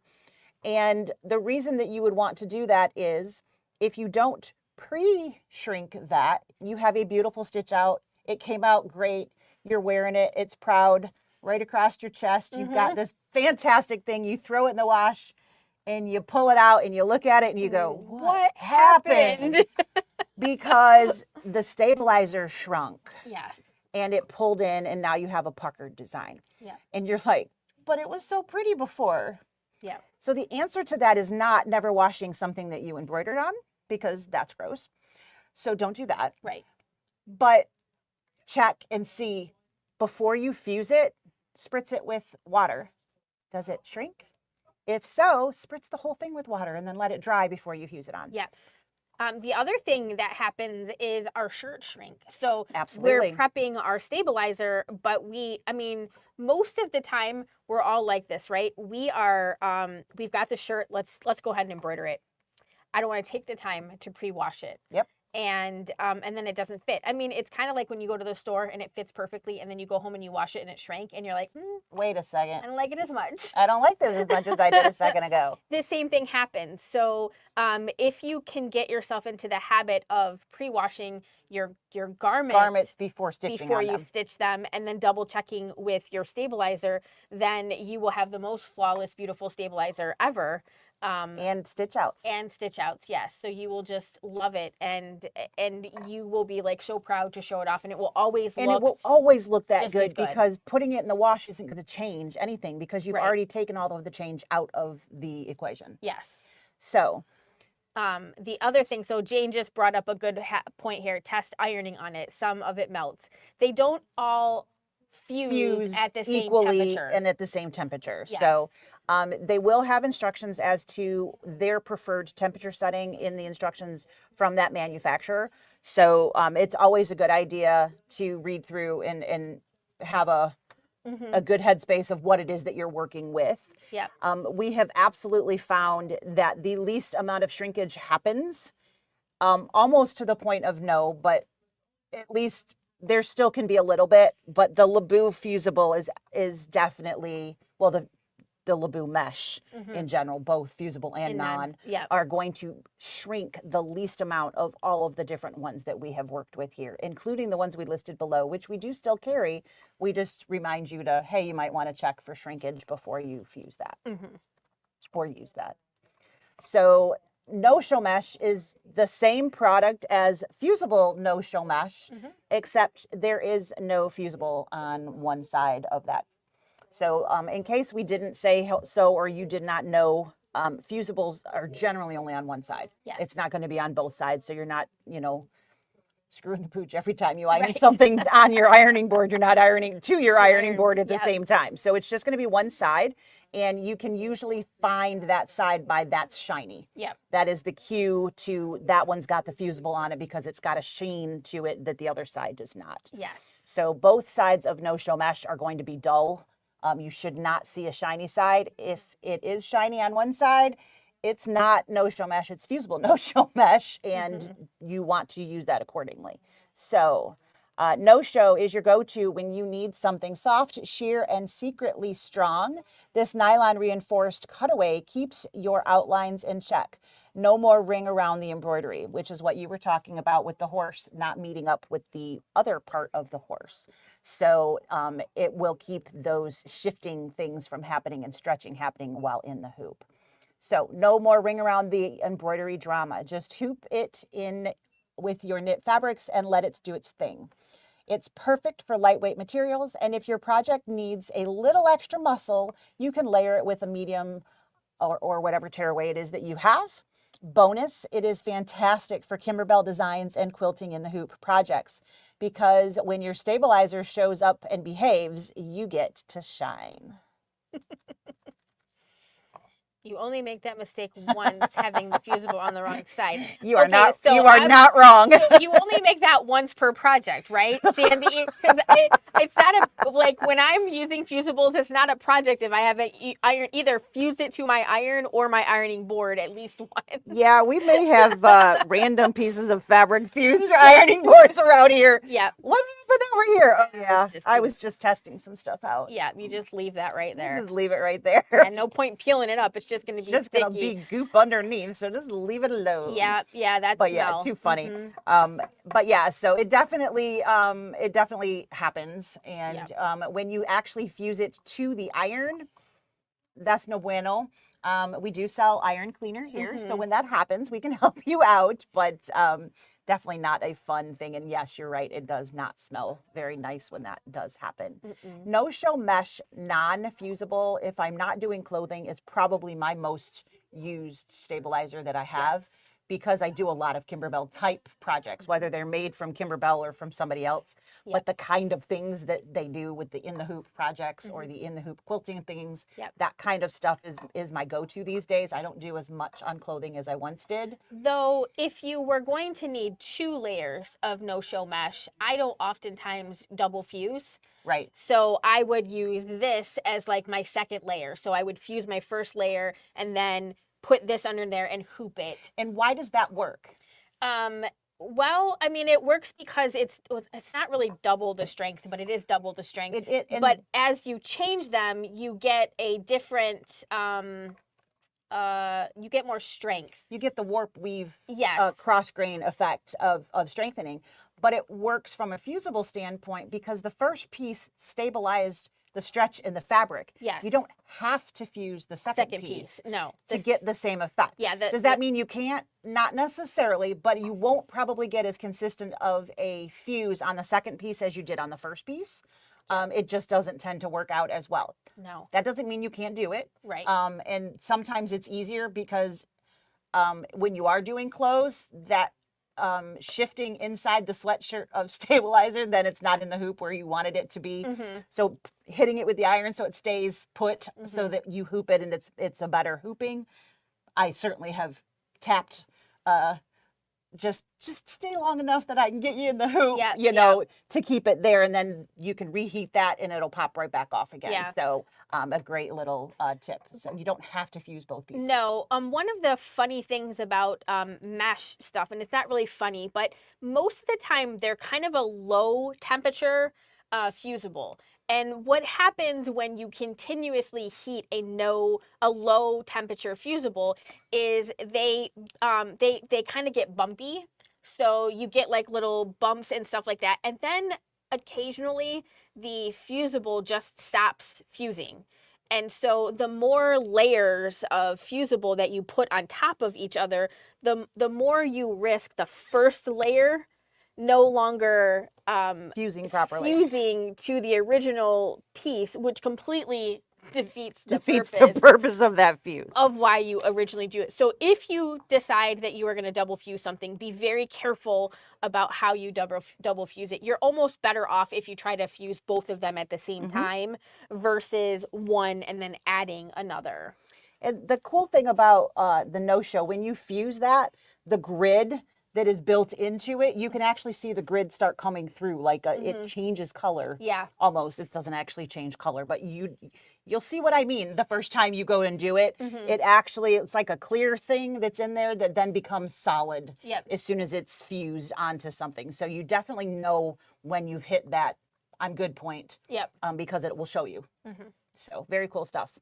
[SPEAKER 1] And the reason that you would want to do that is if you don't pre-shrink that, you have a beautiful stitch out. It came out great. You're wearing it. It's proud right across your chest. You've got this fantastic thing. You throw it in the wash and you pull it out and you look at it and you go, what happened? Because the stabilizer shrunk.
[SPEAKER 2] Yes.
[SPEAKER 1] And it pulled in, and now you have a puckered design.
[SPEAKER 2] Yeah.
[SPEAKER 1] And you're like, but it was so pretty before.
[SPEAKER 2] Yeah.
[SPEAKER 1] So the answer to that is not never washing something that you embroidered on, because that's gross. So don't do that.
[SPEAKER 2] Right.
[SPEAKER 1] But check and see before you fuse it, spritz it with water. Does it shrink? If so, spritz the whole thing with water and then let it dry before you fuse it on.
[SPEAKER 2] Yeah. The other thing that happens is our shirts shrink. So
[SPEAKER 1] Absolutely.
[SPEAKER 2] we're prepping our stabilizer, but most of the time we're all like this, right? We are, we've got the shirt. Let's go ahead and embroider it. I don't want to take the time to pre-wash it.
[SPEAKER 1] Yep.
[SPEAKER 2] And then it doesn't fit. I mean, it's kind of like when you go to the store and it fits perfectly, and then you go home and you wash it and it shrank, and you're like,
[SPEAKER 1] wait a second.
[SPEAKER 2] I don't like it as much.
[SPEAKER 1] I don't like this as much as I did a second ago.
[SPEAKER 2] The same thing happens. So if you can get yourself into the habit of pre-washing your garments
[SPEAKER 1] before stitching
[SPEAKER 2] before
[SPEAKER 1] on
[SPEAKER 2] you
[SPEAKER 1] them.
[SPEAKER 2] stitch them, and then double checking with your stabilizer, then you will have the most flawless, beautiful stabilizer ever.
[SPEAKER 1] And stitch outs.
[SPEAKER 2] And stitch outs, yes. So you will just love it, and you will be like so proud to show it off, and it will always
[SPEAKER 1] look that
[SPEAKER 2] just
[SPEAKER 1] good,
[SPEAKER 2] as good.
[SPEAKER 1] because putting it in the wash isn't going to change anything, because you've
[SPEAKER 2] Right.
[SPEAKER 1] already taken all of the change out of the equation.
[SPEAKER 2] Yes.
[SPEAKER 1] So
[SPEAKER 2] the other thing, so Jane just brought up a good point here. Test ironing on it. Some of it melts. They don't all fuse at the same
[SPEAKER 1] equally
[SPEAKER 2] temperature.
[SPEAKER 1] and at the same temperature.
[SPEAKER 2] Yes.
[SPEAKER 1] So they will have instructions as to their preferred temperature setting in the instructions from that manufacturer. So it's always a good idea to read through and have a good headspace of what it is that you're working with.
[SPEAKER 2] Yeah.
[SPEAKER 1] We have absolutely found that the least amount of shrinkage happens, almost to the point of no, but at least there still can be a little bit. But the Leabu fusible is definitely, well, the Leabu mesh in general, both fusible and non, are going to shrink the least amount of all of the different ones that we have worked with here, including the ones we listed below, which we do still carry. We just remind you to, hey, you might want to check for shrinkage before you fuse that or use that. So no-show mesh is the same product as fusible no-show mesh, except there is no fusible on one side of that. So in case we didn't say so, or you did not know, fusibles are generally only on one side.
[SPEAKER 2] Yes.
[SPEAKER 1] It's not going to be on both sides. So you're not, screwing the pooch every time you iron something on your ironing board. You're not ironing to your ironing board at the same time. So it's just going to be one side, and you can usually find that side by that's shiny.
[SPEAKER 2] Yeah.
[SPEAKER 1] That is the cue to that one's got the fusible on it, because it's got a sheen to it that the other side does not.
[SPEAKER 2] Yes.
[SPEAKER 1] So both sides of no-show mesh are going to be dull You should not see a shiny side. If it is shiny on one side, it's not no-show mesh, it's fusible no-show mesh, and you want to use that accordingly. So no-show is your go-to when you need something soft, sheer, and secretly strong. This nylon reinforced cutaway keeps your outlines in check. No more ring around the embroidery, which is what you were talking about with the horse not meeting up with the other part of the horse. So it will keep those shifting things from happening and stretching happening while in the hoop. So no more ring around the embroidery drama. Just hoop it in with your knit fabrics and let it do its thing. It's perfect for lightweight materials, and if your project needs a little extra muscle, you can layer it with a medium or whatever tearaway it is that you have. Bonus, it is fantastic for Kimberbell designs and quilting in the hoop projects, because when your stabilizer shows up and behaves, you get to shine.
[SPEAKER 2] You only make that mistake once, having the fusible on the wrong side.
[SPEAKER 1] You are not wrong.
[SPEAKER 2] So you only make that once per project, right, Sandy? Because it's not like when I'm using fusibles, it's not a project if I haven't either fused it to my iron or my ironing board at least once.
[SPEAKER 1] Yeah, we may have random pieces of fabric fused ironing boards around here.
[SPEAKER 2] Yeah.
[SPEAKER 1] What happened over here? Oh yeah, I was just testing some stuff out.
[SPEAKER 2] Yeah, you just leave that right there.
[SPEAKER 1] Just leave it right there.
[SPEAKER 2] And no point peeling it up. It's just going to be
[SPEAKER 1] just
[SPEAKER 2] sticky.
[SPEAKER 1] Gonna be goop underneath, so just leave it alone.
[SPEAKER 2] Yeah, that's
[SPEAKER 1] but yeah, too funny. But yeah, so it definitely happens, and when you actually fuse it to the iron, that's no bueno. We do sell iron cleaner here, so when that happens, we can help you out, but definitely not a fun thing. And yes, you're right, it does not smell very nice when that does happen. No-show mesh, non-fusible, if I'm not doing clothing, is probably my most used stabilizer that I have. Yes. Because I do a lot of Kimberbell type projects, whether they're made from Kimberbell or from somebody else. But the kind of things that they do with the in the hoop projects or the in the hoop quilting things, that kind of stuff is my go-to these days. I don't do as much on clothing as I once did.
[SPEAKER 2] Though if you were going to need 2 layers of no-show mesh, I don't oftentimes double fuse.
[SPEAKER 1] Right.
[SPEAKER 2] So I would use this as like my second layer. So I would fuse my first layer and then put this under there and hoop it.
[SPEAKER 1] And why does that work?
[SPEAKER 2] Well, I mean, it works because it's not really double the strength, but it is double the strength. But as you change them, you get a different, you get more strength. You
[SPEAKER 1] get the warp weave cross grain effect of strengthening. But it works from a fusible standpoint because the first piece stabilized the stretch in the fabric.
[SPEAKER 2] Yes.
[SPEAKER 1] You don't have to fuse the second piece.
[SPEAKER 2] No.
[SPEAKER 1] To get the same effect.
[SPEAKER 2] Yeah.
[SPEAKER 1] Does that mean you can't? Not necessarily, but you won't probably get as consistent of a fuse on the second piece as you did on the first piece. It just doesn't tend to work out as well.
[SPEAKER 2] No.
[SPEAKER 1] That doesn't mean you can't do it.
[SPEAKER 2] Right.
[SPEAKER 1] And sometimes it's easier because when you are doing clothes, that shifting inside the sweatshirt of stabilizer, then it's not in the hoop where you wanted it to be. So hitting it with the iron so it stays put so that you hoop it and it's a better hooping. I certainly have tapped just stay long enough that I can get you in the hoop, to keep it there, and then you can reheat that and it'll pop right back off again.
[SPEAKER 2] Yeah.
[SPEAKER 1] So a great little tip. So you don't have to fuse both pieces.
[SPEAKER 2] No. One of the funny things about mesh stuff, and it's not really funny, but most of the time they're kind of a low temperature fusible. And what happens when you continuously heat a low temperature fusible is they kind of get bumpy. So you get like little bumps and stuff like that. And then occasionally the fusible just stops fusing. And so the more layers of fusible that you put on top of each other, the more you risk the first layer no longer
[SPEAKER 1] fusing properly,
[SPEAKER 2] fusing to the original piece, which completely defeats the
[SPEAKER 1] purpose of that fuse,
[SPEAKER 2] of why you originally do it. So if you decide that you are going to double fuse something, be very careful about how you double fuse it. You're almost better off if you try to fuse both of them at the same time versus one and then adding another.
[SPEAKER 1] And the cool thing about the no-show, when you fuse that, the grid that is built into it, you can actually see the grid start coming through. Like it changes color.
[SPEAKER 2] Yeah.
[SPEAKER 1] Almost. It doesn't actually change color, but you'll see what I mean the first time you go and do it. It actually, it's like a clear thing that's in there that then becomes solid as soon as it's fused onto something. So you definitely know when you've hit that I'm good point. Because it will show you. So very cool stuff.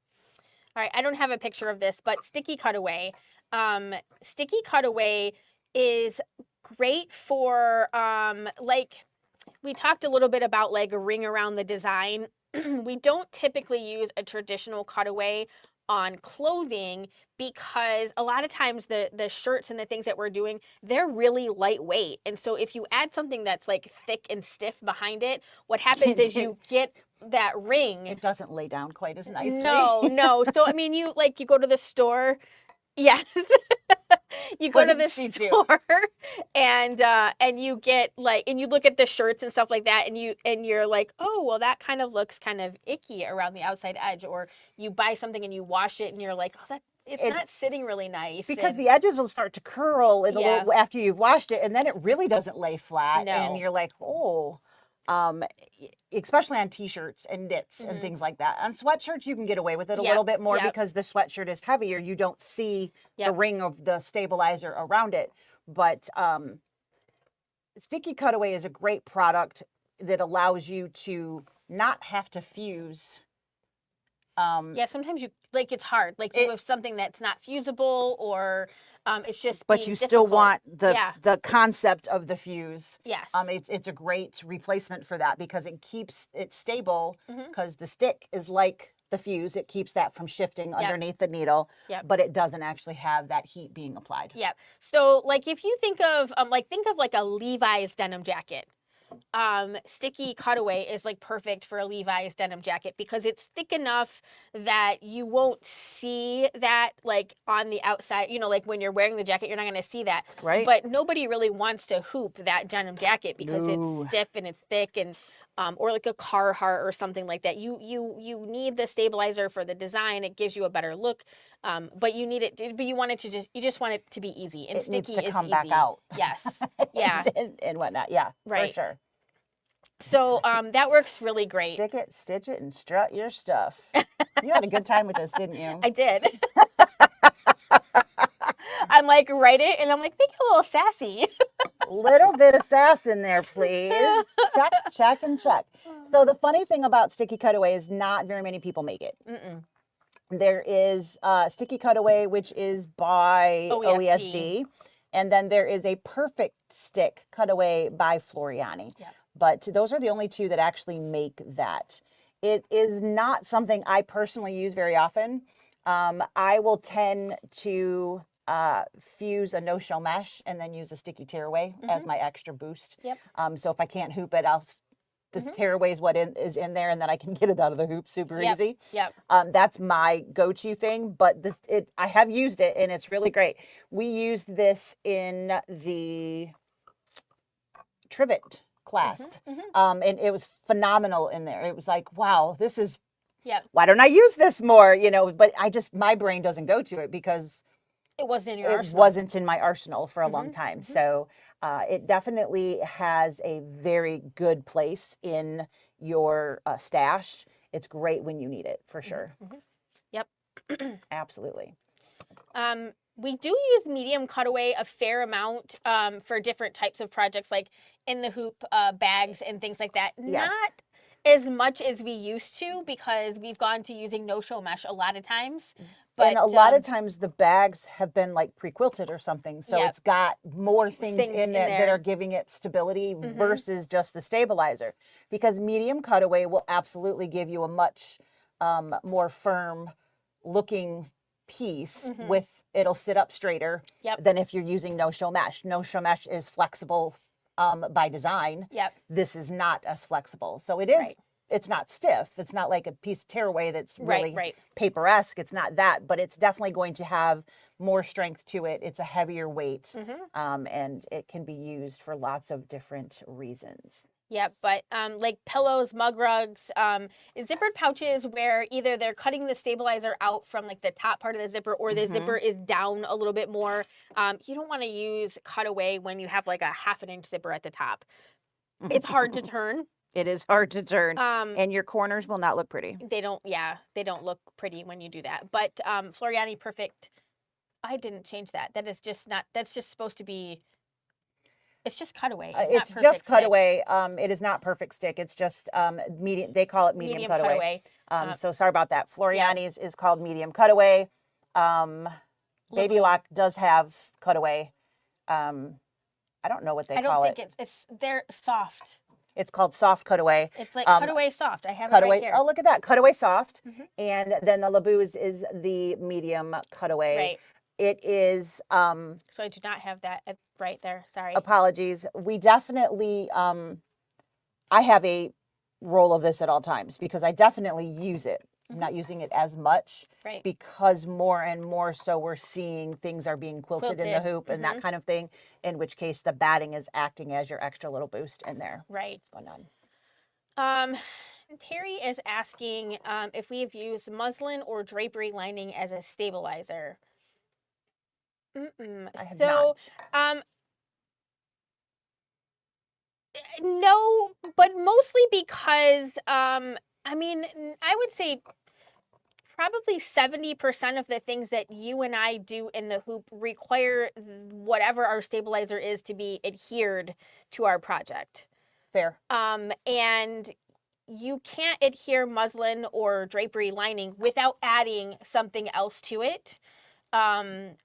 [SPEAKER 2] All right, I don't have a picture of this, but Sticky Cutaway. Sticky Cutaway is great for, like, we talked a little bit about like a ring around the design. We don't typically use a traditional cutaway on clothing because a lot of times the shirts and the things that we're doing, they're really lightweight. And so if you add something that's like thick and stiff behind it, what happens is you get that ring.
[SPEAKER 1] It doesn't lay down quite as nicely.
[SPEAKER 2] No. So, I mean, you go to the store. Yes. You go to the store and you get like, and you look at the shirts and stuff like that, and you're like, oh, well, that kind of looks kind of icky around the outside edge. Or you buy something and you wash it and you're like, oh, it's not sitting really nice.
[SPEAKER 1] Because the edges will start to curl in a little, after you've washed it, and then it really doesn't lay flat. And you're like, oh. Especially on t-shirts and knits and things like that. On sweatshirts, you can get away with it a little bit more because the sweatshirt is heavier. You don't see the ring of the stabilizer around it. But Sticky Cutaway is a great product that allows you to not have to fuse.
[SPEAKER 2] Sometimes it's hard. Like you have something that's not fusible or it's just
[SPEAKER 1] but you
[SPEAKER 2] difficult.
[SPEAKER 1] Still want the concept of the fuse.
[SPEAKER 2] Yes.
[SPEAKER 1] It's a great replacement for that because it keeps it stable because the stick is like the fuse. It keeps that from shifting underneath the needle, but it doesn't actually have that heat being applied.
[SPEAKER 2] So like if you think of like a Levi's denim jacket. Sticky Cutaway is like perfect for a Levi's denim jacket because it's thick enough that you won't see that like on the outside, like when you're wearing the jacket, you're not going to see that.
[SPEAKER 1] Right.
[SPEAKER 2] But nobody really wants to hoop that denim jacket because it's stiff and it's thick and or like a Carhartt or something like that. You need the stabilizer for the design. It gives you a better look. But you need it, but you want it to you just want it to be easy. And
[SPEAKER 1] it
[SPEAKER 2] sticky
[SPEAKER 1] needs to
[SPEAKER 2] is
[SPEAKER 1] come
[SPEAKER 2] easy.
[SPEAKER 1] back out.
[SPEAKER 2] Yes. Yeah.
[SPEAKER 1] and whatnot. Yeah.
[SPEAKER 2] Right.
[SPEAKER 1] For sure.
[SPEAKER 2] So that works really great.
[SPEAKER 1] Stick it, stitch it, and strut your stuff. You had a good time with this, didn't you?
[SPEAKER 2] I did. I'm like, write it, and I'm like, make it a little sassy.
[SPEAKER 1] Little bit of sass in there, please. Check, check, and check. So the funny thing about Sticky Cutaway is not very many people make it. There is Sticky Cutaway, which is by OESD. And then there is a Perfect Stick Cutaway by Floriani. But those are the only two that actually make that. It is not something I personally use very often. I will tend to fuse a no-show mesh and then use a sticky tearaway as my extra boost. So if I can't hoop it, this tearaway is what is in there, and then I can get it out of the hoop super easy. That's my go-to thing, but I have used it, and it's really great. We used this in the trivet class, and it was phenomenal in there. It was like, wow, this is, why don't I use this more, but my brain doesn't go to it because
[SPEAKER 2] it wasn't in your arsenal.
[SPEAKER 1] It wasn't in my arsenal for a long time. So it definitely has a very good place in your stash. It's great when you need it, for sure.
[SPEAKER 2] Yep.
[SPEAKER 1] Absolutely.
[SPEAKER 2] We do use medium cutaway a fair amount for different types of projects, like in the hoop bags and things like that.
[SPEAKER 1] Yes.
[SPEAKER 2] Not as much as we used to because we've gone to using no-show mesh a lot of times. But,
[SPEAKER 1] and a lot of times the bags have been like pre-quilted or something. So it's got more things in it that are giving it stability versus just the stabilizer. Because medium cutaway will absolutely give you a much more firm looking piece with, it'll sit up straighter than if you're using no-show mesh. No-show mesh is flexible by design. This is not as flexible. So it is. It's not stiff. It's not like a piece of tearaway that's really paper-esque. It's not that, but it's definitely going to have more strength to it. It's a heavier weight, and it can be used for lots of different reasons.
[SPEAKER 2] Yep, but like pillows, mug rugs, zippered pouches where either they're cutting the stabilizer out from like the top part of the zipper or the zipper is down a little bit more. You don't want to use Cutaway when you have like a 1/2 inch zipper at the top. It's hard to turn.
[SPEAKER 1] It is hard to turn, and your corners will not look pretty.
[SPEAKER 2] They don't look pretty when you do that. But Floriani Perfect, I didn't change that. That is just not, that's just supposed to be, it's just Cutaway.
[SPEAKER 1] It's
[SPEAKER 2] not
[SPEAKER 1] just
[SPEAKER 2] Perfect
[SPEAKER 1] Cutaway. It is not perfect stick. It's just medium. They call it medium Cutaway. So sorry about that. Floriani's is called medium Cutaway. Baby Lock does have Cutaway. I don't know what they call it.
[SPEAKER 2] I don't think it's they're soft.
[SPEAKER 1] It's called soft Cutaway.
[SPEAKER 2] It's like Cutaway soft. I have
[SPEAKER 1] Cutaway.
[SPEAKER 2] it right here.
[SPEAKER 1] Oh, look at that. Cutaway soft. And then the Leabu is the medium Cutaway.
[SPEAKER 2] Right.
[SPEAKER 1] It is.
[SPEAKER 2] So I do not have that right there. Sorry.
[SPEAKER 1] Apologies. We definitely. I have a roll of this at all times because I definitely use it. I'm not using it as much because more and more so we're seeing things are being quilted in the hoop and that kind of thing, in which case the batting is acting as your extra little boost in there.
[SPEAKER 2] Right.
[SPEAKER 1] What's going on?
[SPEAKER 2] Terry is asking if we have used muslin or drapery lining as a stabilizer.
[SPEAKER 1] I have not.
[SPEAKER 2] No, but mostly because, I mean, I would say probably 70% of the things that you and I do in the hoop require whatever our stabilizer is to be adhered to our project.
[SPEAKER 1] Fair.
[SPEAKER 2] And you can't adhere muslin or drapery lining without adding something else to it.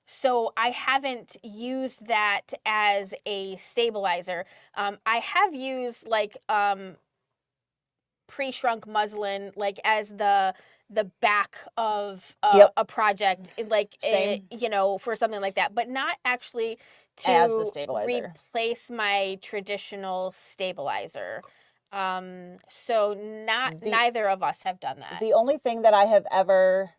[SPEAKER 2] So I haven't used that as a stabilizer. I have used like pre-shrunk muslin like as the back of a project, like you know, for something like that, but not actually to
[SPEAKER 1] as the stabilizer.
[SPEAKER 2] Replace my traditional stabilizer. So neither of us have done that.
[SPEAKER 1] The only thing that I have ever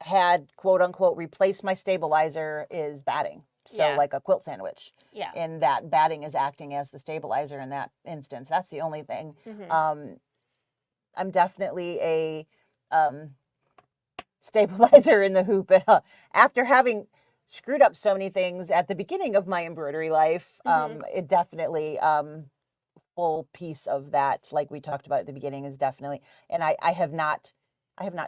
[SPEAKER 1] had quote unquote replace my stabilizer is batting. So like a quilt sandwich.
[SPEAKER 2] Yeah.
[SPEAKER 1] And that batting is acting as the stabilizer in that instance. That's the only thing. I'm definitely a stabilizer in the hoop. After having screwed up so many things at the beginning of my embroidery life, it definitely full piece of that, like we talked about at the beginning, is definitely, and I have not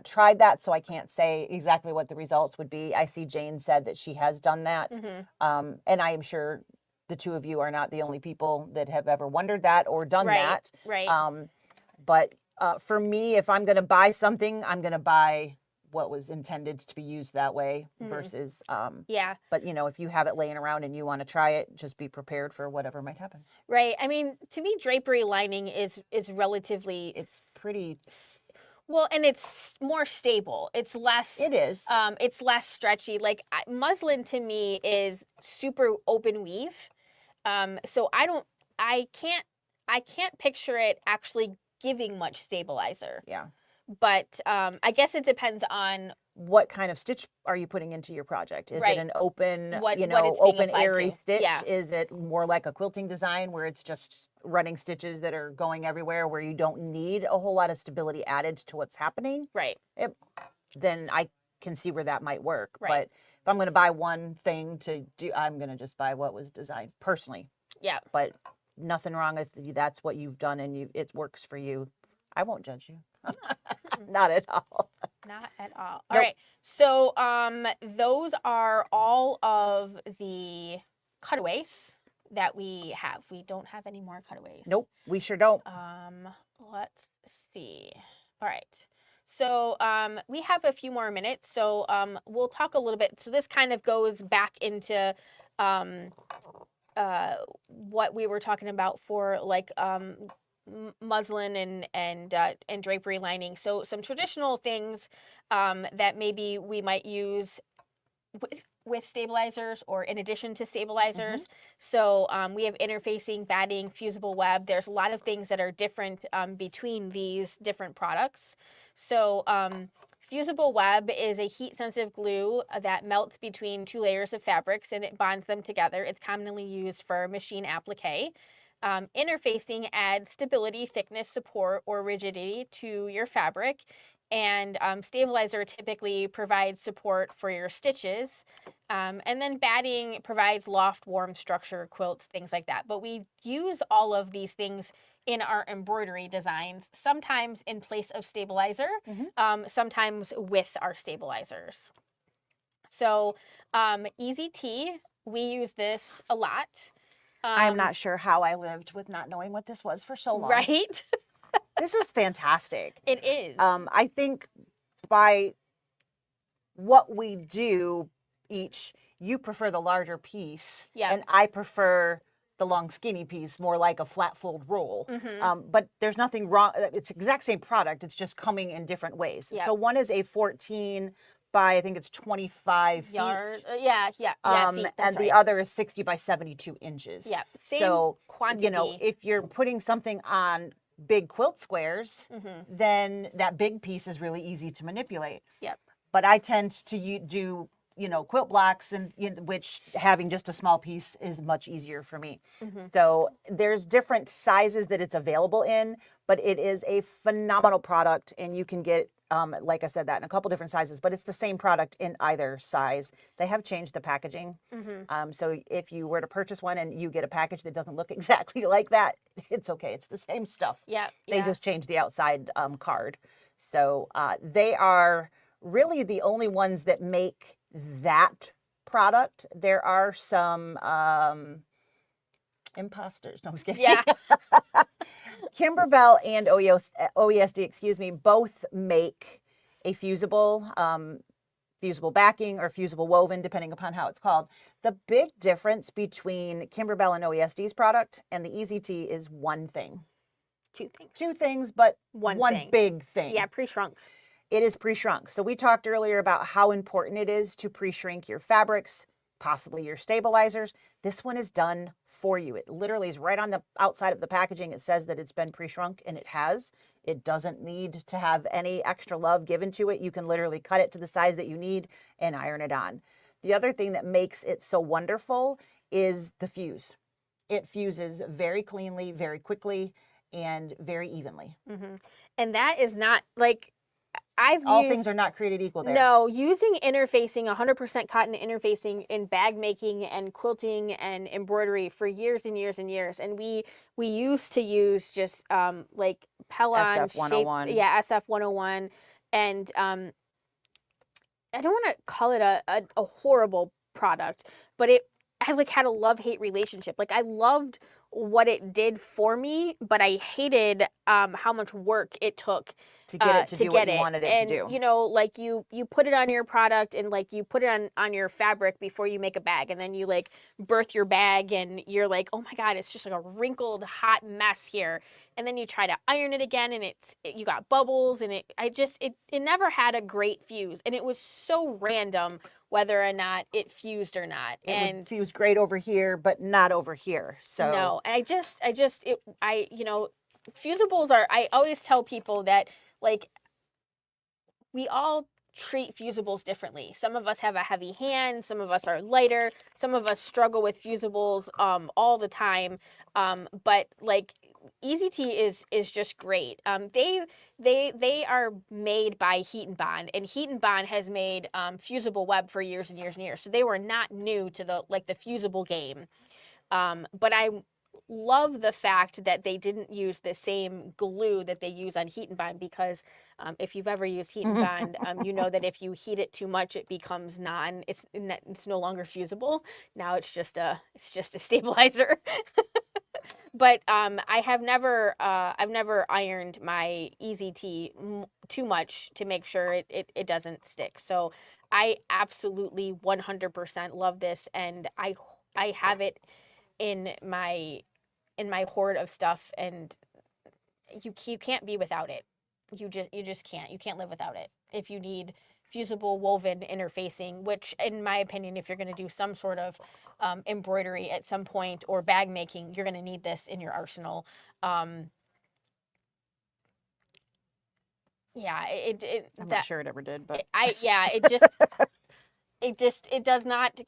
[SPEAKER 1] tried that, so I can't say exactly what the results would be. I see Jane said that she has done that. And I am sure the two of you are not the only people that have ever wondered that or done that.
[SPEAKER 2] Right.
[SPEAKER 1] But for me, if I'm going to buy something, I'm going to buy what was intended to be used that way versus, but you know, if you have it laying around and you want to try it, just be prepared for whatever might happen.
[SPEAKER 2] Right. I mean, to me, drapery lining is relatively,
[SPEAKER 1] it's pretty.
[SPEAKER 2] Well, and it's more stable. It's less.
[SPEAKER 1] It is.
[SPEAKER 2] It's less stretchy. Like muslin to me is super open weave. So I can't picture it actually giving much stabilizer.
[SPEAKER 1] Yeah.
[SPEAKER 2] But I guess it depends on
[SPEAKER 1] what kind of stitch are you putting into your project? Is it an open,
[SPEAKER 2] what
[SPEAKER 1] open airy stitch?
[SPEAKER 2] Yeah.
[SPEAKER 1] Is it more like a quilting design where it's just running stitches that are going everywhere where you don't need a whole lot of stability added to what's happening?
[SPEAKER 2] Right.
[SPEAKER 1] Then I can see where that might work.
[SPEAKER 2] Right.
[SPEAKER 1] But if I'm going to buy one thing to do, I'm going to just buy what was designed personally.
[SPEAKER 2] Yeah.
[SPEAKER 1] But nothing wrong if that's what you've done and it works for you. I won't judge you. Not at all.
[SPEAKER 2] Not at all. All right. So those are all of the cutaways that we have. We don't have any more cutaways.
[SPEAKER 1] Nope, we sure don't.
[SPEAKER 2] Let's see. All right. So we have a few more minutes. So we'll talk a little bit. So this kind of goes back into what we were talking about for like muslin and drapery lining. So some traditional things that maybe we might use with stabilizers or in addition to stabilizers. So we have interfacing, batting, fusible web. There's a lot of things that are different between these different products. So fusible web is a heat-sensitive glue that melts between two layers of fabrics and it bonds them together. It's commonly used for machine applique. Interfacing adds stability, thickness, support, or rigidity to your fabric. And stabilizer typically provides support for your stitches. And then batting provides loft, warm structure, quilts, things like that. But we use all of these things in our embroidery designs, sometimes in place of stabilizer, sometimes with our stabilizers. So Easy Tea, we use this a lot.
[SPEAKER 1] I'm not sure how I lived with not knowing what this was for so long.
[SPEAKER 2] Right?
[SPEAKER 1] This is fantastic.
[SPEAKER 2] It is.
[SPEAKER 1] I think by what we do each, you prefer the larger piece, and I prefer the long skinny piece, more like a flat fold roll. But there's nothing wrong. It's the exact same product. It's just coming in different ways. So one is a 14 by, I think it's 25 feet.
[SPEAKER 2] Feet,
[SPEAKER 1] and the other is 60 by 72 inches.
[SPEAKER 2] Yeah, same
[SPEAKER 1] so,
[SPEAKER 2] quantity.
[SPEAKER 1] You know, if you're putting something on big quilt squares, then that big piece is really easy to manipulate. But I tend to do, you know, quilt blocks, and which having just a small piece is much easier for me. So there's different sizes that it's available in, but it is a phenomenal product, and you can get, like I said, that in a couple different sizes, but it's the same product in either size. They have changed the packaging. So if you were to purchase one and you get a package that doesn't look exactly like that, it's okay. It's the same stuff. They just changed the outside card. So they are really the only ones that make that product. There are some imposters. No, I'm just kidding. Kimberbell and OESD, excuse me, both make a fusible backing or fusible woven, depending upon how it's called. The big difference between Kimberbell and OESD's product and the Easy Tea is one thing. Two things, but one big thing.
[SPEAKER 2] Yeah, pre-shrunk.
[SPEAKER 1] It is pre-shrunk. So we talked earlier about how important it is to pre-shrink your fabrics, possibly your stabilizers. This one is done for you. It literally is right on the outside of the packaging. It says that it's been pre-shrunk, and it has. It doesn't need to have any extra love given to it. You can literally cut it to the size that you need and iron it on. The other thing that makes it so wonderful is the fuse. It fuses very cleanly, very quickly, and very evenly.
[SPEAKER 2] And that is not like...
[SPEAKER 1] All things are not created equal there.
[SPEAKER 2] No, using interfacing, 100% cotton interfacing in bag making and quilting and embroidery for years and years and years. And we used to use just like Pellon
[SPEAKER 1] SF 101.
[SPEAKER 2] SF 101. And I don't want to call it a horrible product, but I like had a love-hate relationship. Like I loved what it did for me, but I hated how much work it took
[SPEAKER 1] to get it to do what you wanted it to do.
[SPEAKER 2] You know, like you put it on your product, and like you put it on your fabric before you make a bag, and then you like birth your bag, and you're like, oh my God, it's just like a wrinkled hot mess here. And then you try to iron it again, and you got bubbles, and it never had a great fuse, and it was so random whether or not it fused or not.
[SPEAKER 1] It would fuse great over here, but not over here. So
[SPEAKER 2] no, you know, fusibles are, I always tell people that, like, we all treat fusibles differently. Some of us have a heavy hand, some of us are lighter, some of us struggle with fusibles all the time. But like Easy Tea is just great. They are made by Heat and Bond, and Heat and Bond has made fusible web for years and years and years. So they were not new to the fusible game. But I love the fact that they didn't use the same glue that they use on Heat and Bond, because if you've ever used Heat and Bond, you know that if you heat it too much, it becomes it's no longer fusible. Now it's just a stabilizer. But I've never ironed my Easy Tea too much to make sure it doesn't stick. So I absolutely 100% love this, and I have it in my hoard of stuff, and you can't be without it. You just can't. You can't live without it. If you need fusible woven interfacing, which in my opinion, if you're going to do some sort of embroidery at some point or bag making, you're going to need this in your arsenal.
[SPEAKER 1] I'm not sure it ever did, but
[SPEAKER 2] it does not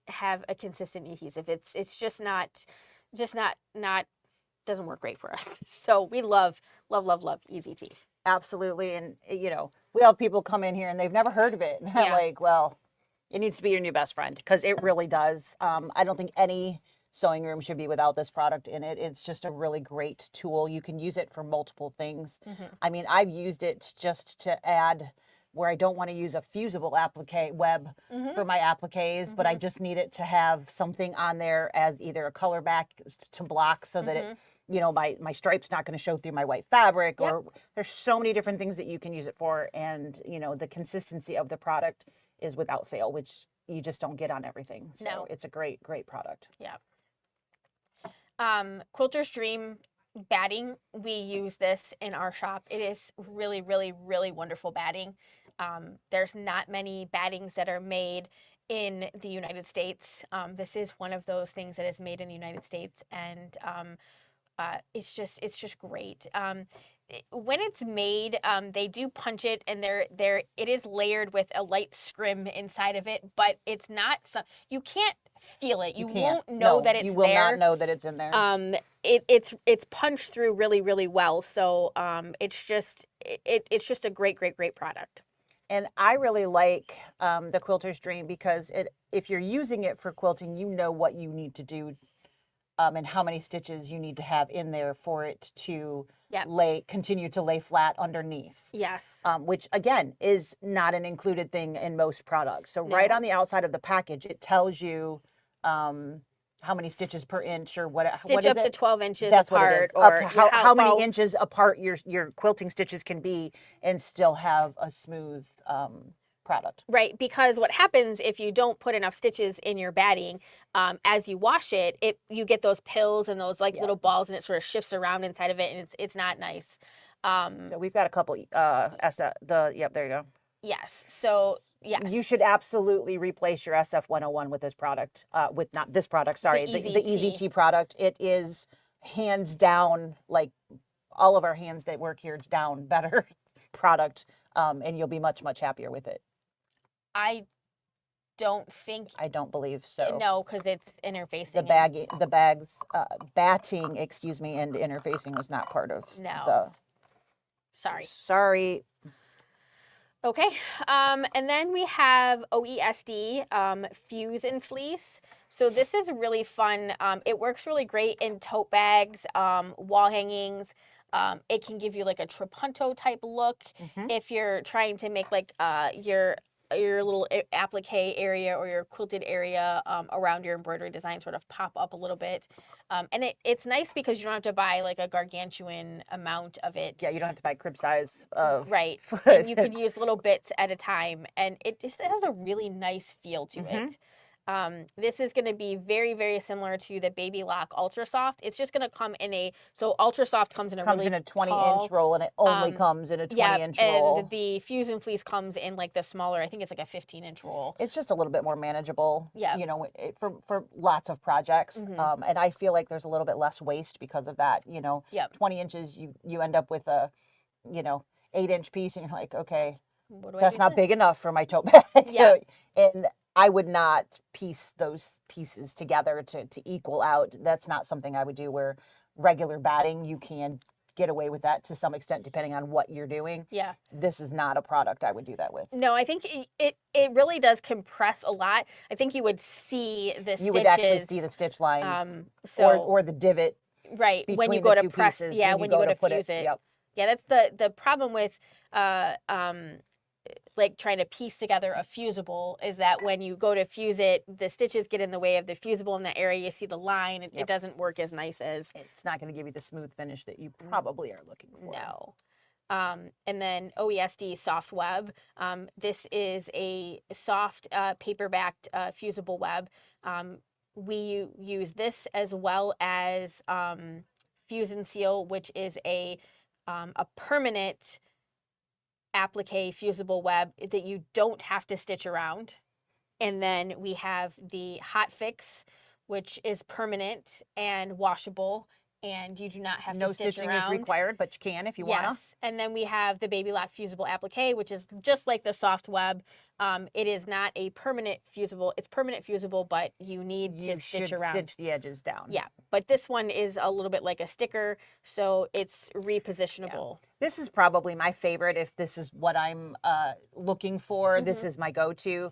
[SPEAKER 2] have a consistent adhesive. It's just not doesn't work great for us. So we love EZT.
[SPEAKER 1] Absolutely. And, you know, we have people come in here and they've never heard of it. And I'm
[SPEAKER 2] Yeah.
[SPEAKER 1] like, well, it needs to be your new best friend because it really does. I don't think any sewing room should be without this product in it. It's just a really great tool. You can use it for multiple things. I mean, I've used it just to add where I don't want to use a fusible applique web for my appliques, but I just need it to have something on there as either a color back to block so that it, you know, my stripe's not going to show through my white fabric, or there's so many different things that you can use it for. And, you know, the consistency of the product is without fail, which you just don't get on everything. So it's a great product.
[SPEAKER 2] Yeah. Quilter's Dream batting, we use this in our shop. It is really, really, really wonderful batting. There's not many battings that are made in the United States. This is one of those things that is made in the United States, and it's just great. When it's made, they do punch it, and it is layered with a light scrim inside of it, but it's not you can't feel it. You won't know that it's there.
[SPEAKER 1] You will not know that it's in there.
[SPEAKER 2] It's punched through really, really well. So it's just a great product.
[SPEAKER 1] And I really like the Quilter's Dream because if you're using it for quilting, you know what you need to do and how many stitches you need to have in there for it to continue to lay flat underneath.
[SPEAKER 2] Yes.
[SPEAKER 1] Which again is not an included thing in most products. So right on the outside of the package, it tells you how many stitches per inch or what
[SPEAKER 2] Stitch
[SPEAKER 1] is
[SPEAKER 2] up
[SPEAKER 1] it?
[SPEAKER 2] to 12 inches
[SPEAKER 1] That's
[SPEAKER 2] apart.
[SPEAKER 1] What it is. Up to how many inches apart your quilting stitches can be and still have a smooth product.
[SPEAKER 2] Right, because what happens if you don't put enough stitches in your batting, as you wash it, you get those pills and those little balls, and it sort of shifts around inside of it, and it's not nice.
[SPEAKER 1] So we've got a couple. There you go.
[SPEAKER 2] Yes. So yes,
[SPEAKER 1] you should absolutely replace your SF-101 with this product. With not this product, sorry, the EZT product. It is hands down, like all of our hands that work here down, better product, and you'll be much happier with it.
[SPEAKER 2] I don't
[SPEAKER 1] believe so.
[SPEAKER 2] No, because it's interfacing.
[SPEAKER 1] The bags, batting, excuse me, and interfacing was not part of the. Sorry.
[SPEAKER 2] Okay, and then we have OESD, Fuse and Fleece. So this is really fun. It works really great in tote bags, wall hangings. It can give you like a trapunto type look if you're trying to make like your little applique area or your quilted area around your embroidery design sort of pop up a little bit. And it's nice because you don't have to buy like a gargantuan amount of it.
[SPEAKER 1] Yeah, you don't have to buy crib size of
[SPEAKER 2] right. And you can use little bits at a time, and it has a really nice feel to it. This is going to be very, very similar to the Baby Lock Ultra Soft. It's just going to come in Ultra Soft comes in a
[SPEAKER 1] 20-inch roll, and it only comes in a 20-inch roll.
[SPEAKER 2] And the Fuse and Fleece comes in like the smaller, I think it's like a 15-inch roll.
[SPEAKER 1] It's just a little bit more manageable, you know, for lots of projects. And I feel like there's a little bit less waste because of that, you know. 20 inches, you end up with a, 8-inch piece, and you're like, okay, that's not big enough for my tote bag. And I would not piece those pieces together to equal out. That's not something I would do. Where regular batting, you can get away with that to some extent, depending on what you're doing.
[SPEAKER 2] Yeah. This
[SPEAKER 1] is not a product I would do that with.
[SPEAKER 2] No, I think it really does compress a lot. I think you would see the stitches.
[SPEAKER 1] You would actually see the stitch lines or the divot.
[SPEAKER 2] Right.
[SPEAKER 1] Between
[SPEAKER 2] when you go
[SPEAKER 1] the
[SPEAKER 2] to
[SPEAKER 1] two
[SPEAKER 2] press,
[SPEAKER 1] pieces,
[SPEAKER 2] when you go to fuse it.
[SPEAKER 1] Yep.
[SPEAKER 2] Yeah, that's the problem with like trying to piece together a fusible is that when you go to fuse it, the stitches get in the way of the fusible in that area. You see the line. It doesn't work as nice as.
[SPEAKER 1] It's not going to give you the smooth finish that you probably are looking for.
[SPEAKER 2] No. And then OESD Soft Web. This is a soft paper-backed fusible web. We use this as well as Fuse and Seal, which is a permanent applique fusible web that you don't have to stitch around. And then we have the Hot Fix, which is permanent and washable, and you do not have
[SPEAKER 1] No
[SPEAKER 2] to stitch
[SPEAKER 1] stitching
[SPEAKER 2] around.
[SPEAKER 1] is required, but you can if you want to.
[SPEAKER 2] Yes, and then we have the Baby Lock fusible applique, which is just like the soft web. It is not a permanent fusible. It's permanent fusible, but you need
[SPEAKER 1] You
[SPEAKER 2] to stitch
[SPEAKER 1] should
[SPEAKER 2] around.
[SPEAKER 1] stitch the edges down.
[SPEAKER 2] Yeah, but this one is a little bit like a sticker, so it's repositionable.
[SPEAKER 1] Yeah. This is probably my favorite if this is what I'm looking for. This is my go-to.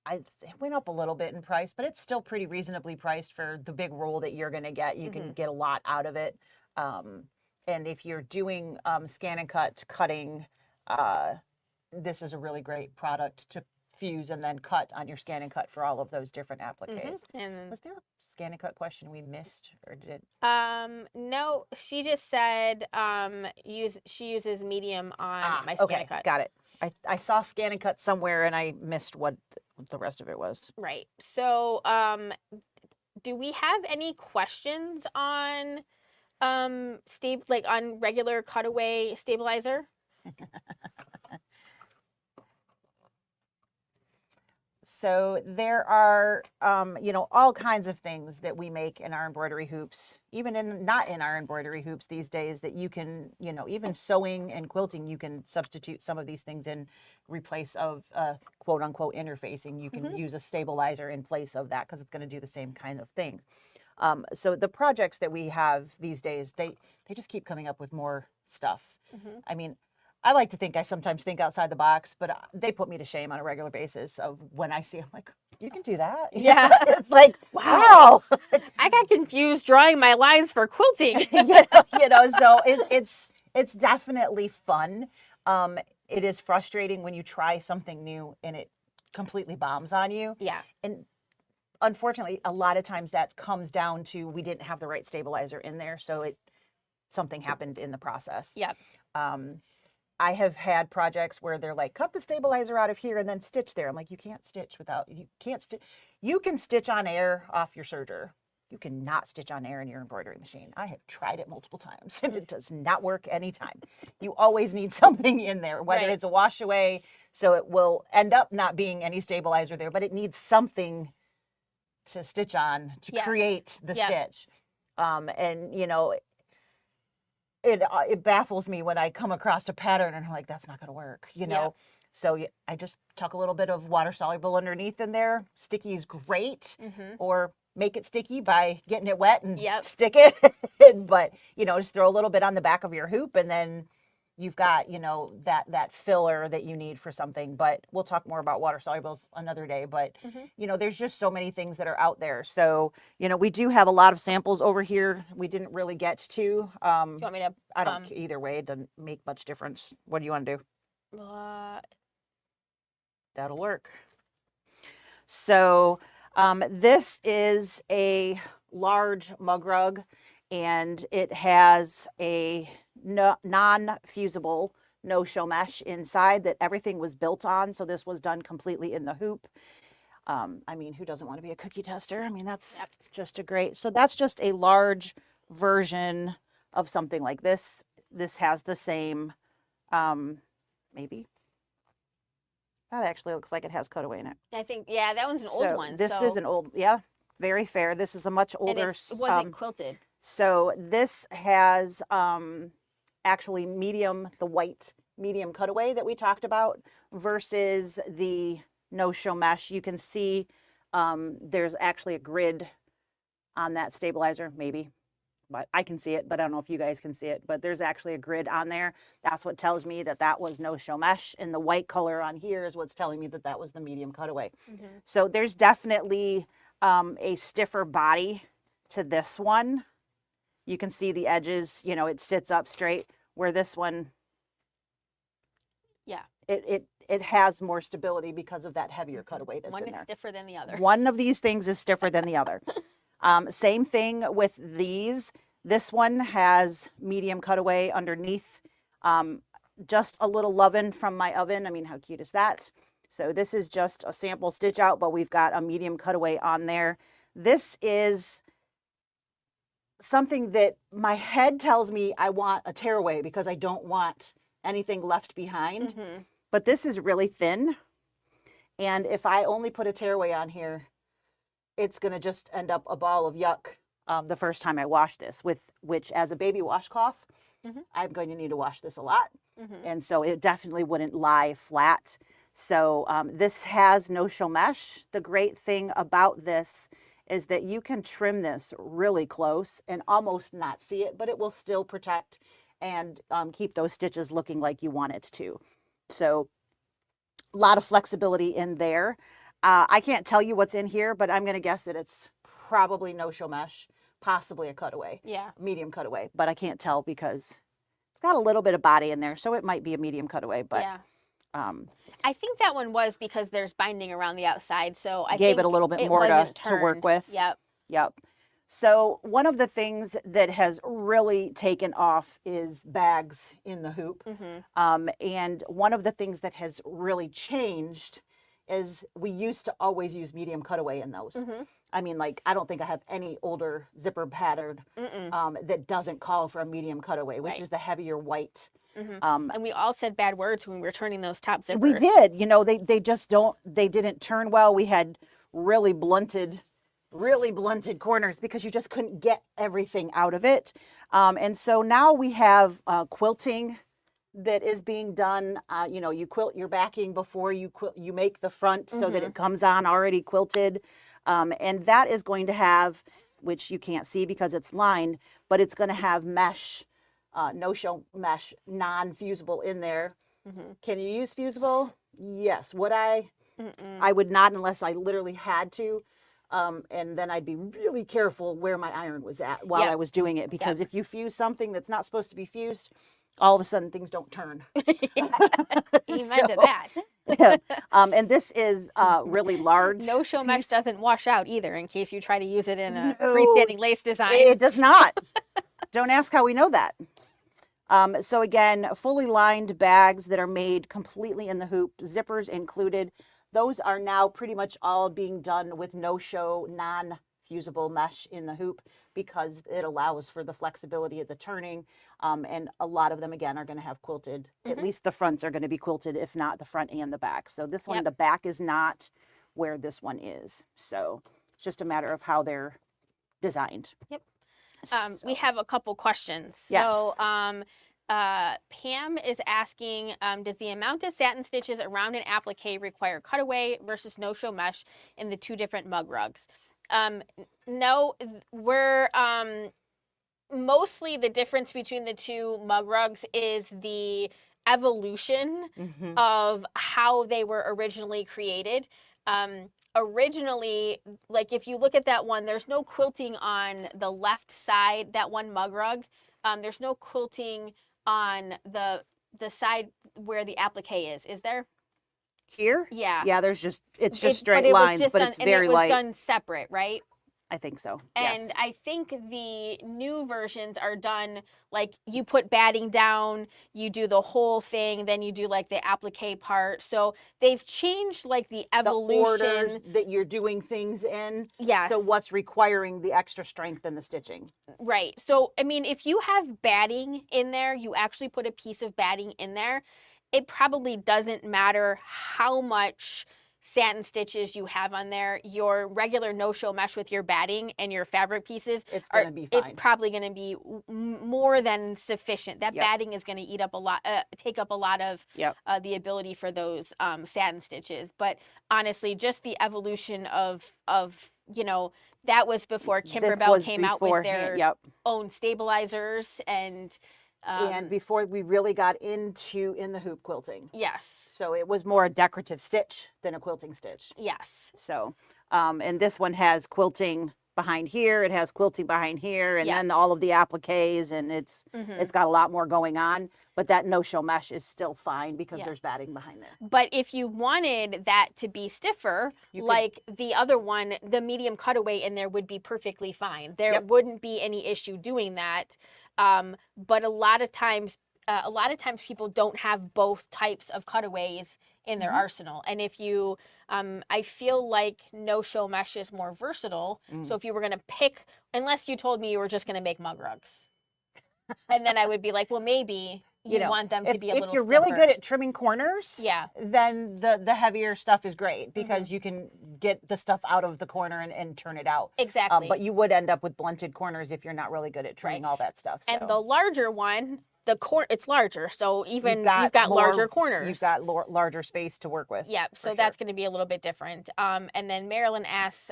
[SPEAKER 1] It went up a little bit in price, but it's still pretty reasonably priced for the big roll that you're going to get. You can get a lot out of it. And if you're doing scan and cut cutting, this is a really great product to fuse and then cut on your scan and cut for all of those different appliques. Was there a scan and cut question we missed, or did?
[SPEAKER 2] No, she just said she uses medium on my scan and cut.
[SPEAKER 1] Got it. I saw scan and cut somewhere and I missed what the rest of it was.
[SPEAKER 2] Right. So, do we have any questions on on regular Cutaway stabilizer?
[SPEAKER 1] So there are, all kinds of things that we make in our embroidery hoops, even not in our embroidery hoops these days, that you can, even sewing and quilting, you can substitute some of these things in replace of quote unquote interfacing. You can use a stabilizer in place of that because it's going to do the same kind of thing. So the projects that we have these days, they just keep coming up with more stuff. I mean, I like to think I sometimes think outside the box, but they put me to shame on a regular basis of when I see, I'm like, you can do that?
[SPEAKER 2] Yeah.
[SPEAKER 1] It's like, wow.
[SPEAKER 2] I got confused drawing my lines for quilting.
[SPEAKER 1] So it's definitely fun. It is frustrating when you try something new and it completely bombs on you.
[SPEAKER 2] Yeah.
[SPEAKER 1] And unfortunately, a lot of times that comes down to we didn't have the right stabilizer in there, so something happened in the process.
[SPEAKER 2] Yep.
[SPEAKER 1] I have had projects where they're like, cut the stabilizer out of here and then stitch there. I'm like, you can't stitch you can stitch on air off your serger. You cannot stitch on air in your embroidery machine. I have tried it multiple times and it does not work anytime. You always need something in there, whether it's a wash away, so it will end up not being any stabilizer there, but it needs something to stitch on to create the stitch. It baffles me when I come across a pattern and I'm like, that's not going to work, So I just tuck a little bit of water soluble underneath in there. Sticky is great, or make it sticky by getting it wet and stick it. But, just throw a little bit on the back of your hoop and then you've got, that filler that you need for something. But we'll talk more about water solubles another day. But, there's just so many things that are out there. So, we do have a lot of samples over here we didn't really get to.
[SPEAKER 2] Do you want me to?
[SPEAKER 1] I don't, either way, it doesn't make much difference. What do you want to do? That'll work. So this is a large mug rug and it has a non-fusible no-show mesh inside that everything was built on. So this was done completely in the hoop. Who doesn't want to be a cookie tester? I mean, that's just so that's just a large version of something like this. This has the same, maybe. That actually looks like it has Cutaway in it.
[SPEAKER 2] I think, that one's an old one.
[SPEAKER 1] This is an old, very fair. This is a much older.
[SPEAKER 2] And it wasn't quilted.
[SPEAKER 1] So this has actually the white medium Cutaway that we talked about versus the no-show mesh. You can see there's actually a grid on that stabilizer, maybe. But I can see it, but I don't know if you guys can see it. But there's actually a grid on there. That's what tells me that was no-show mesh. And the white color on here is what's telling me that was the medium Cutaway. So there's definitely a stiffer body to this one. You can see the edges, it sits up straight, where this one, it has more stability because of that heavier Cutaway that's in there.
[SPEAKER 2] One is stiffer than the other.
[SPEAKER 1] One of these things is stiffer than the other. Same thing with these. This one has medium Cutaway underneath. Just a little lovin' from my oven. I mean, how cute is that? So this is just a sample stitch out, but we've got a medium Cutaway on there. This is something that my head tells me I want a tearaway because I don't want anything left behind. But this is really thin. And if I only put a tearaway on here, it's going to just end up a ball of yuck the first time I washed this, which as a baby washcloth,
[SPEAKER 2] Mhm.
[SPEAKER 1] I'm going to need to wash this a lot.
[SPEAKER 2] Mhm.
[SPEAKER 1] And so it definitely wouldn't lie flat. So this has no-show mesh. The great thing about this is that you can trim this really close and almost not see it, but it will still protect and keep those stitches looking like you want it to. So a lot of flexibility in there. I can't tell you what's in here, but I'm going to guess that it's probably no-show mesh, possibly a cutaway,
[SPEAKER 2] Yeah.
[SPEAKER 1] medium cutaway, but I can't tell because it's got a little bit of body in there, so it might be a medium cutaway, but
[SPEAKER 2] Yeah.
[SPEAKER 1] um,
[SPEAKER 2] I think that one was because there's binding around the outside, so I
[SPEAKER 1] gave
[SPEAKER 2] think
[SPEAKER 1] it a little bit
[SPEAKER 2] it
[SPEAKER 1] more
[SPEAKER 2] wasn't
[SPEAKER 1] to work
[SPEAKER 2] turned.
[SPEAKER 1] with.
[SPEAKER 2] Yep.
[SPEAKER 1] Yep. So one of the things that has really taken off is bags in the hoop.
[SPEAKER 2] Mhm.
[SPEAKER 1] And one of the things that has really changed is we used to always use medium cutaway in those.
[SPEAKER 2] Mhm.
[SPEAKER 1] I mean, like, I don't think I have any older zipper pattern that doesn't call for a medium cutaway, which
[SPEAKER 2] Right.
[SPEAKER 1] is the heavier white.
[SPEAKER 2] Mhm. And we all said bad words when we were turning those top zippers.
[SPEAKER 1] We did. You know, they just don't, they didn't turn well. We had really blunted corners because you just couldn't get everything out of it. And so now we have quilting that is being done. You know, you quilt your backing before you make the front so that it comes on already quilted. And that is going to have, which you can't see because it's lined, but it's going to have mesh, no-show mesh, non-fusible in there. Can you use fusible? Yes. Would I? I would not unless I literally had to. And then I'd be really careful where my iron was at while
[SPEAKER 2] Yep.
[SPEAKER 1] I was doing it, because if you fuse something that's not supposed to be fused, all of a sudden things don't turn.
[SPEAKER 2] Amen to that.
[SPEAKER 1] Yeah. And this is really large.
[SPEAKER 2] No-show mesh
[SPEAKER 1] piece.
[SPEAKER 2] doesn't wash out either, in case you try to use it in a
[SPEAKER 1] No,
[SPEAKER 2] freestanding lace design.
[SPEAKER 1] It does not. Don't ask how we know that. So again, fully lined bags that are made completely in the hoop, zippers included. Those are now pretty much all being done with no-show, non-fusible mesh in the hoop because it allows for the flexibility of the turning. And a lot of them, again, are going to have quilted. At least the fronts are going to be quilted, if not the front and the back. So this one, the back is not where this one is. So it's just a matter of how they're designed.
[SPEAKER 2] Yep.
[SPEAKER 1] So,
[SPEAKER 2] We have a couple questions.
[SPEAKER 1] Yes.
[SPEAKER 2] So Pam is asking, does the amount of satin stitches around an applique require cutaway versus no-show mesh in the two different mug rugs? No, we're mostly the difference between the two mug rugs is the evolution of how they were originally created. Originally, like if you look at that one, there's no quilting on the left side, that one mug rug. There's no quilting on the side where the applique is there?
[SPEAKER 1] Here?
[SPEAKER 2] Yeah.
[SPEAKER 1] Yeah, it's just straight
[SPEAKER 2] but
[SPEAKER 1] lines,
[SPEAKER 2] just
[SPEAKER 1] but
[SPEAKER 2] done,
[SPEAKER 1] it's very
[SPEAKER 2] and it was
[SPEAKER 1] light.
[SPEAKER 2] done separate, right?
[SPEAKER 1] I think so.
[SPEAKER 2] And
[SPEAKER 1] Yes.
[SPEAKER 2] I think the new versions are done like you put batting down, you do the whole thing, then you do like the applique part. So they've changed like the evolution.
[SPEAKER 1] The orders that you're doing things in.
[SPEAKER 2] Yeah.
[SPEAKER 1] So what's requiring the extra strength in the stitching.
[SPEAKER 2] Right. So, I mean, if you have batting in there, you actually put a piece of batting in there, it probably doesn't matter how much satin stitches you have on there. Your regular no-show mesh with your batting and your fabric pieces,
[SPEAKER 1] It's going to be fine.
[SPEAKER 2] it's probably going to be more than sufficient. That
[SPEAKER 1] Yep.
[SPEAKER 2] batting is going to eat up a lot, take up a lot of
[SPEAKER 1] Yep.
[SPEAKER 2] the ability for those satin stitches. But honestly, just the evolution of you know, that was before
[SPEAKER 1] This
[SPEAKER 2] Kimberbell
[SPEAKER 1] was
[SPEAKER 2] came out with
[SPEAKER 1] beforehand,
[SPEAKER 2] their
[SPEAKER 1] yep.
[SPEAKER 2] own stabilizers and
[SPEAKER 1] before we really got into in the hoop quilting.
[SPEAKER 2] yes.
[SPEAKER 1] So it was more a decorative stitch than a quilting stitch.
[SPEAKER 2] Yes.
[SPEAKER 1] So, and this one has quilting behind here. It has quilting behind here, and
[SPEAKER 2] Yeah.
[SPEAKER 1] then all of the appliques, and it's got a lot more going on. But that no-show mesh is still fine because
[SPEAKER 2] Yeah.
[SPEAKER 1] there's batting behind there.
[SPEAKER 2] But if you wanted that to be stiffer, like the other one, the medium cutaway in there would be perfectly fine. There
[SPEAKER 1] Yep.
[SPEAKER 2] wouldn't be any issue doing that. But a lot of times people don't have both types of cutaways in their arsenal. And if you, I feel like no-show mesh is more versatile. So if you were going to pick, unless you told me you were just going to make mug rugs, and then I would be like, well, maybe you want them to be a little
[SPEAKER 1] if you're really
[SPEAKER 2] stiffer.
[SPEAKER 1] good at trimming corners,
[SPEAKER 2] Yeah.
[SPEAKER 1] then the heavier stuff is great because you can get the stuff out of the corner and turn it out.
[SPEAKER 2] Exactly.
[SPEAKER 1] But you would end up with blunted corners if you're not really good at trimming all that stuff. So.
[SPEAKER 2] And the larger one, it's larger, so even you've got
[SPEAKER 1] more,
[SPEAKER 2] larger corners.
[SPEAKER 1] You've got larger space to work with.
[SPEAKER 2] Yeah, so that's going to be a little bit different. And then Marilyn asks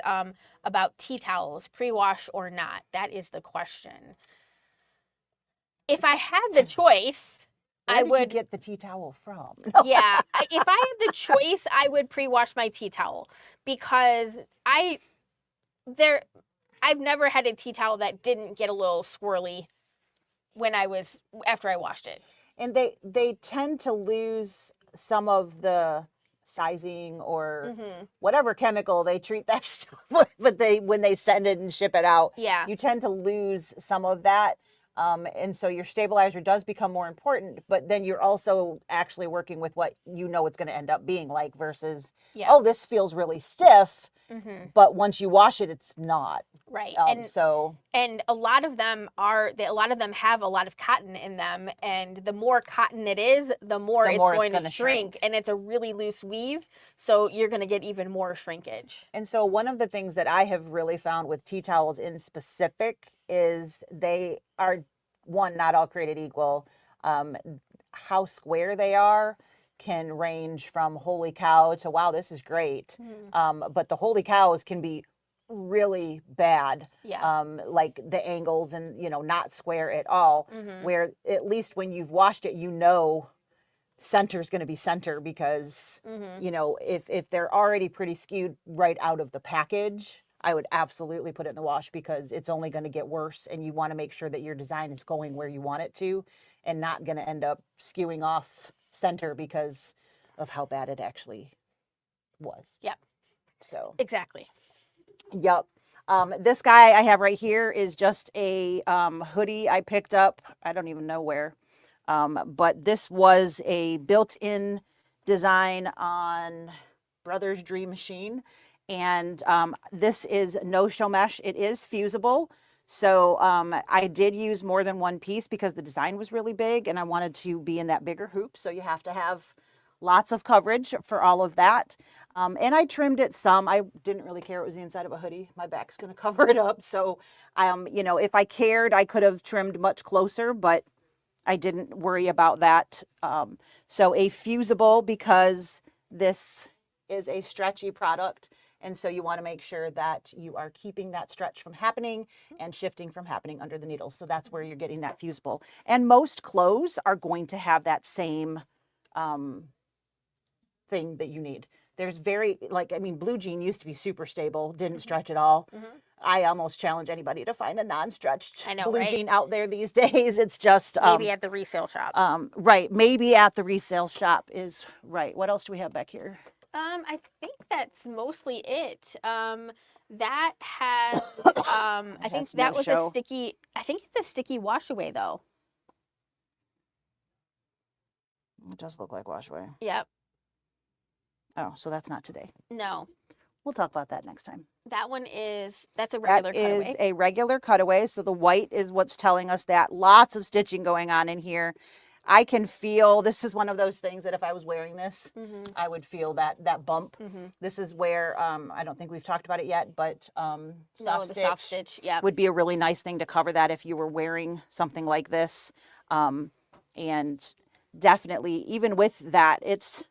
[SPEAKER 2] about tea towels, pre-wash or not. That is the question. If I had the choice,
[SPEAKER 1] Where did you get the tea towel from?
[SPEAKER 2] Yeah, if I had the choice, I would pre-wash my tea towel because I've never had a tea towel that didn't get a little swirly after I washed it.
[SPEAKER 1] And they tend to lose some of the sizing or whatever chemical they treat that stuff with, but when they send it and ship it out, you tend to lose some of that. And so your stabilizer does become more important, but then you're also actually working with what you know it's going to end up being like versus, oh, this feels really stiff, but once you wash it, it's not.
[SPEAKER 2] Right.
[SPEAKER 1] And
[SPEAKER 2] a lot of them have a lot of cotton in them, and the more cotton it is, the more it's going to shrink, and it's a really loose weave, so you're going to get even more shrinkage.
[SPEAKER 1] And so one of the things that I have really found with tea towels in specific is they are, one, not all created equal. How square they are can range from holy cow to wow, this is great. But the holy cows can be really bad. Like the angles and, not square at all, where at least when you've washed it, center is going to be center because, if they're already pretty skewed right out of the package, I would absolutely put it in the wash because it's only going to get worse, and you want to make sure that your design is going where you want it to and not going to end up skewing off center because of how bad it actually was.
[SPEAKER 2] Yep.
[SPEAKER 1] So.
[SPEAKER 2] Exactly.
[SPEAKER 1] Yep. This guy I have right here is just a hoodie I picked up. I don't even know where. But this was a built-in design on Brothers Dream Machine. And this is no-show mesh. It is fusible. So I did use more than one piece because the design was really big and I wanted to be in that bigger hoop. So you have to have lots of coverage for all of that. And I trimmed it some. I didn't really care it was the inside of a hoodie. My back's going to cover it up. So, if I cared, I could have trimmed much closer, but I didn't worry about that. So a fusible because this is a stretchy product. And so you want to make sure that you are keeping that stretch from happening and shifting from happening under the needle. So that's where you're getting that fusible. And most clothes are going to have that same thing that you need. There's blue jean used to be super stable, didn't stretch at all. I almost challenge anybody to find a non-stretched blue jean out there these days. It's just
[SPEAKER 2] maybe at the resale shop.
[SPEAKER 1] Right. Maybe at the resale shop is right. What else do we have back here?
[SPEAKER 2] I think that's mostly it. That has I think that was a sticky. I think it's a sticky wash away though.
[SPEAKER 1] It does look like wash away.
[SPEAKER 2] Yep.
[SPEAKER 1] Oh, so that's not today.
[SPEAKER 2] No.
[SPEAKER 1] We'll talk about that next time.
[SPEAKER 2] That's a regular cutaway.
[SPEAKER 1] That is a regular cutaway. So the white is what's telling us that. Lots of stitching going on in here. I can feel, this is one of those things that if I was wearing this, I would feel that bump. This is where, I don't think we've talked about it yet, but soft stitch would be a really nice thing to cover that if you were wearing something like this. And definitely, even with that, it's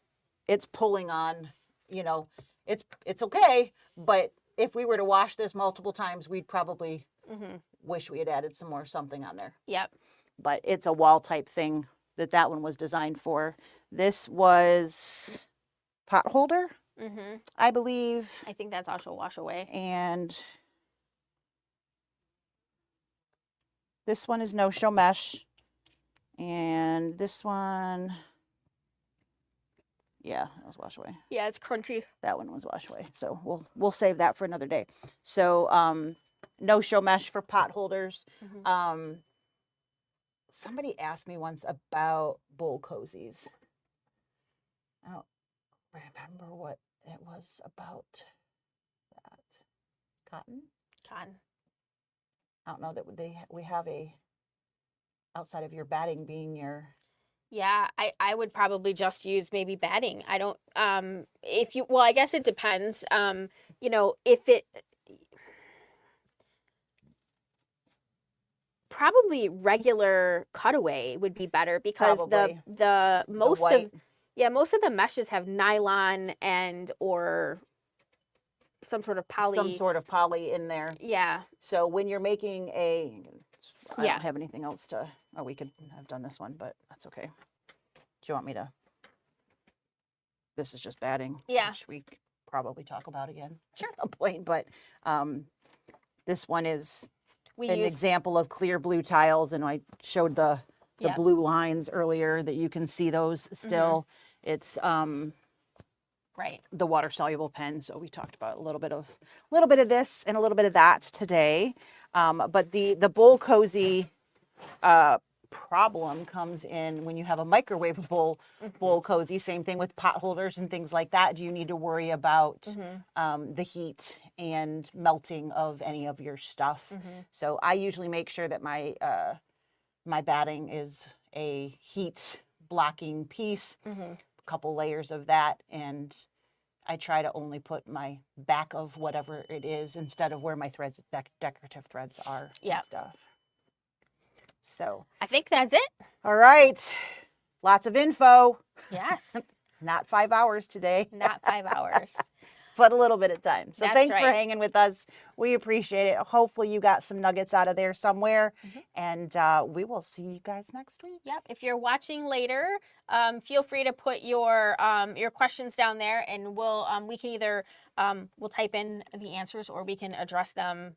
[SPEAKER 1] pulling on, it's okay. But if we were to wash this multiple times, we'd probably wish we had added some more something on there.
[SPEAKER 2] Yep.
[SPEAKER 1] But it's a wall type thing that one was designed for. This was pot holder, I believe.
[SPEAKER 2] I think that's also wash away.
[SPEAKER 1] And this one is no-show mesh. And this one, yeah, that was wash away.
[SPEAKER 2] Yeah, it's crunchy.
[SPEAKER 1] That one was wash away. So we'll save that for another day. So no-show mesh for pot holders. Somebody asked me once about bowl cozies. I don't remember what it was about that. Cotton?
[SPEAKER 2] Cotton.
[SPEAKER 1] I don't know that we have a, outside of your batting being your
[SPEAKER 2] Yeah, I would probably just use maybe batting. I don't, if you, well, I guess it depends. You know, if it, probably regular cutaway would be better because
[SPEAKER 1] Probably.
[SPEAKER 2] the
[SPEAKER 1] The
[SPEAKER 2] most
[SPEAKER 1] white.
[SPEAKER 2] of, yeah, most of the meshes have nylon and or some sort of
[SPEAKER 1] Some
[SPEAKER 2] poly.
[SPEAKER 1] sort of poly in there.
[SPEAKER 2] Yeah,
[SPEAKER 1] So when you're making I
[SPEAKER 2] Yeah.
[SPEAKER 1] don't have anything else to, oh, we could have done this one, but that's okay. Do you want me to? This is just batting.
[SPEAKER 2] Yeah.
[SPEAKER 1] Which we could probably talk about again.
[SPEAKER 2] Sure.
[SPEAKER 1] At some point, but this one is
[SPEAKER 2] we
[SPEAKER 1] an
[SPEAKER 2] use,
[SPEAKER 1] example of clear blue tiles, and I showed the
[SPEAKER 2] Yep.
[SPEAKER 1] blue lines earlier that you can see those still. It's
[SPEAKER 2] right.
[SPEAKER 1] the water soluble pen. So we talked about a little bit of this and a little bit of that today. But the bowl cozy problem comes in when you have a microwavable bowl cozy. Same thing with pot holders and things like that. Do you need to worry about the heat and melting of any of your stuff? So I usually make sure that my my batting is a heat blocking piece, a couple layers of that, and I try to only put my back of whatever it is instead of where my threads, decorative threads are and stuff. So
[SPEAKER 2] I think that's it.
[SPEAKER 1] all right, lots of info.
[SPEAKER 2] Yes.
[SPEAKER 1] Not 5 hours today.
[SPEAKER 2] Not 5 hours.
[SPEAKER 1] But a little bit of time. So
[SPEAKER 2] That's
[SPEAKER 1] thanks for
[SPEAKER 2] right.
[SPEAKER 1] hanging with us. We appreciate it. Hopefully you got some nuggets out of there somewhere. And we will see you guys next week.
[SPEAKER 2] Yep. If you're watching later, feel free to put your questions down there, and we can either we'll type in the answers or we can address them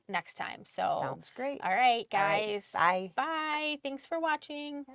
[SPEAKER 2] next time. So
[SPEAKER 1] Sounds great.
[SPEAKER 2] all right,
[SPEAKER 1] All right,
[SPEAKER 2] guys.
[SPEAKER 1] bye.
[SPEAKER 2] Bye. Thanks for watching.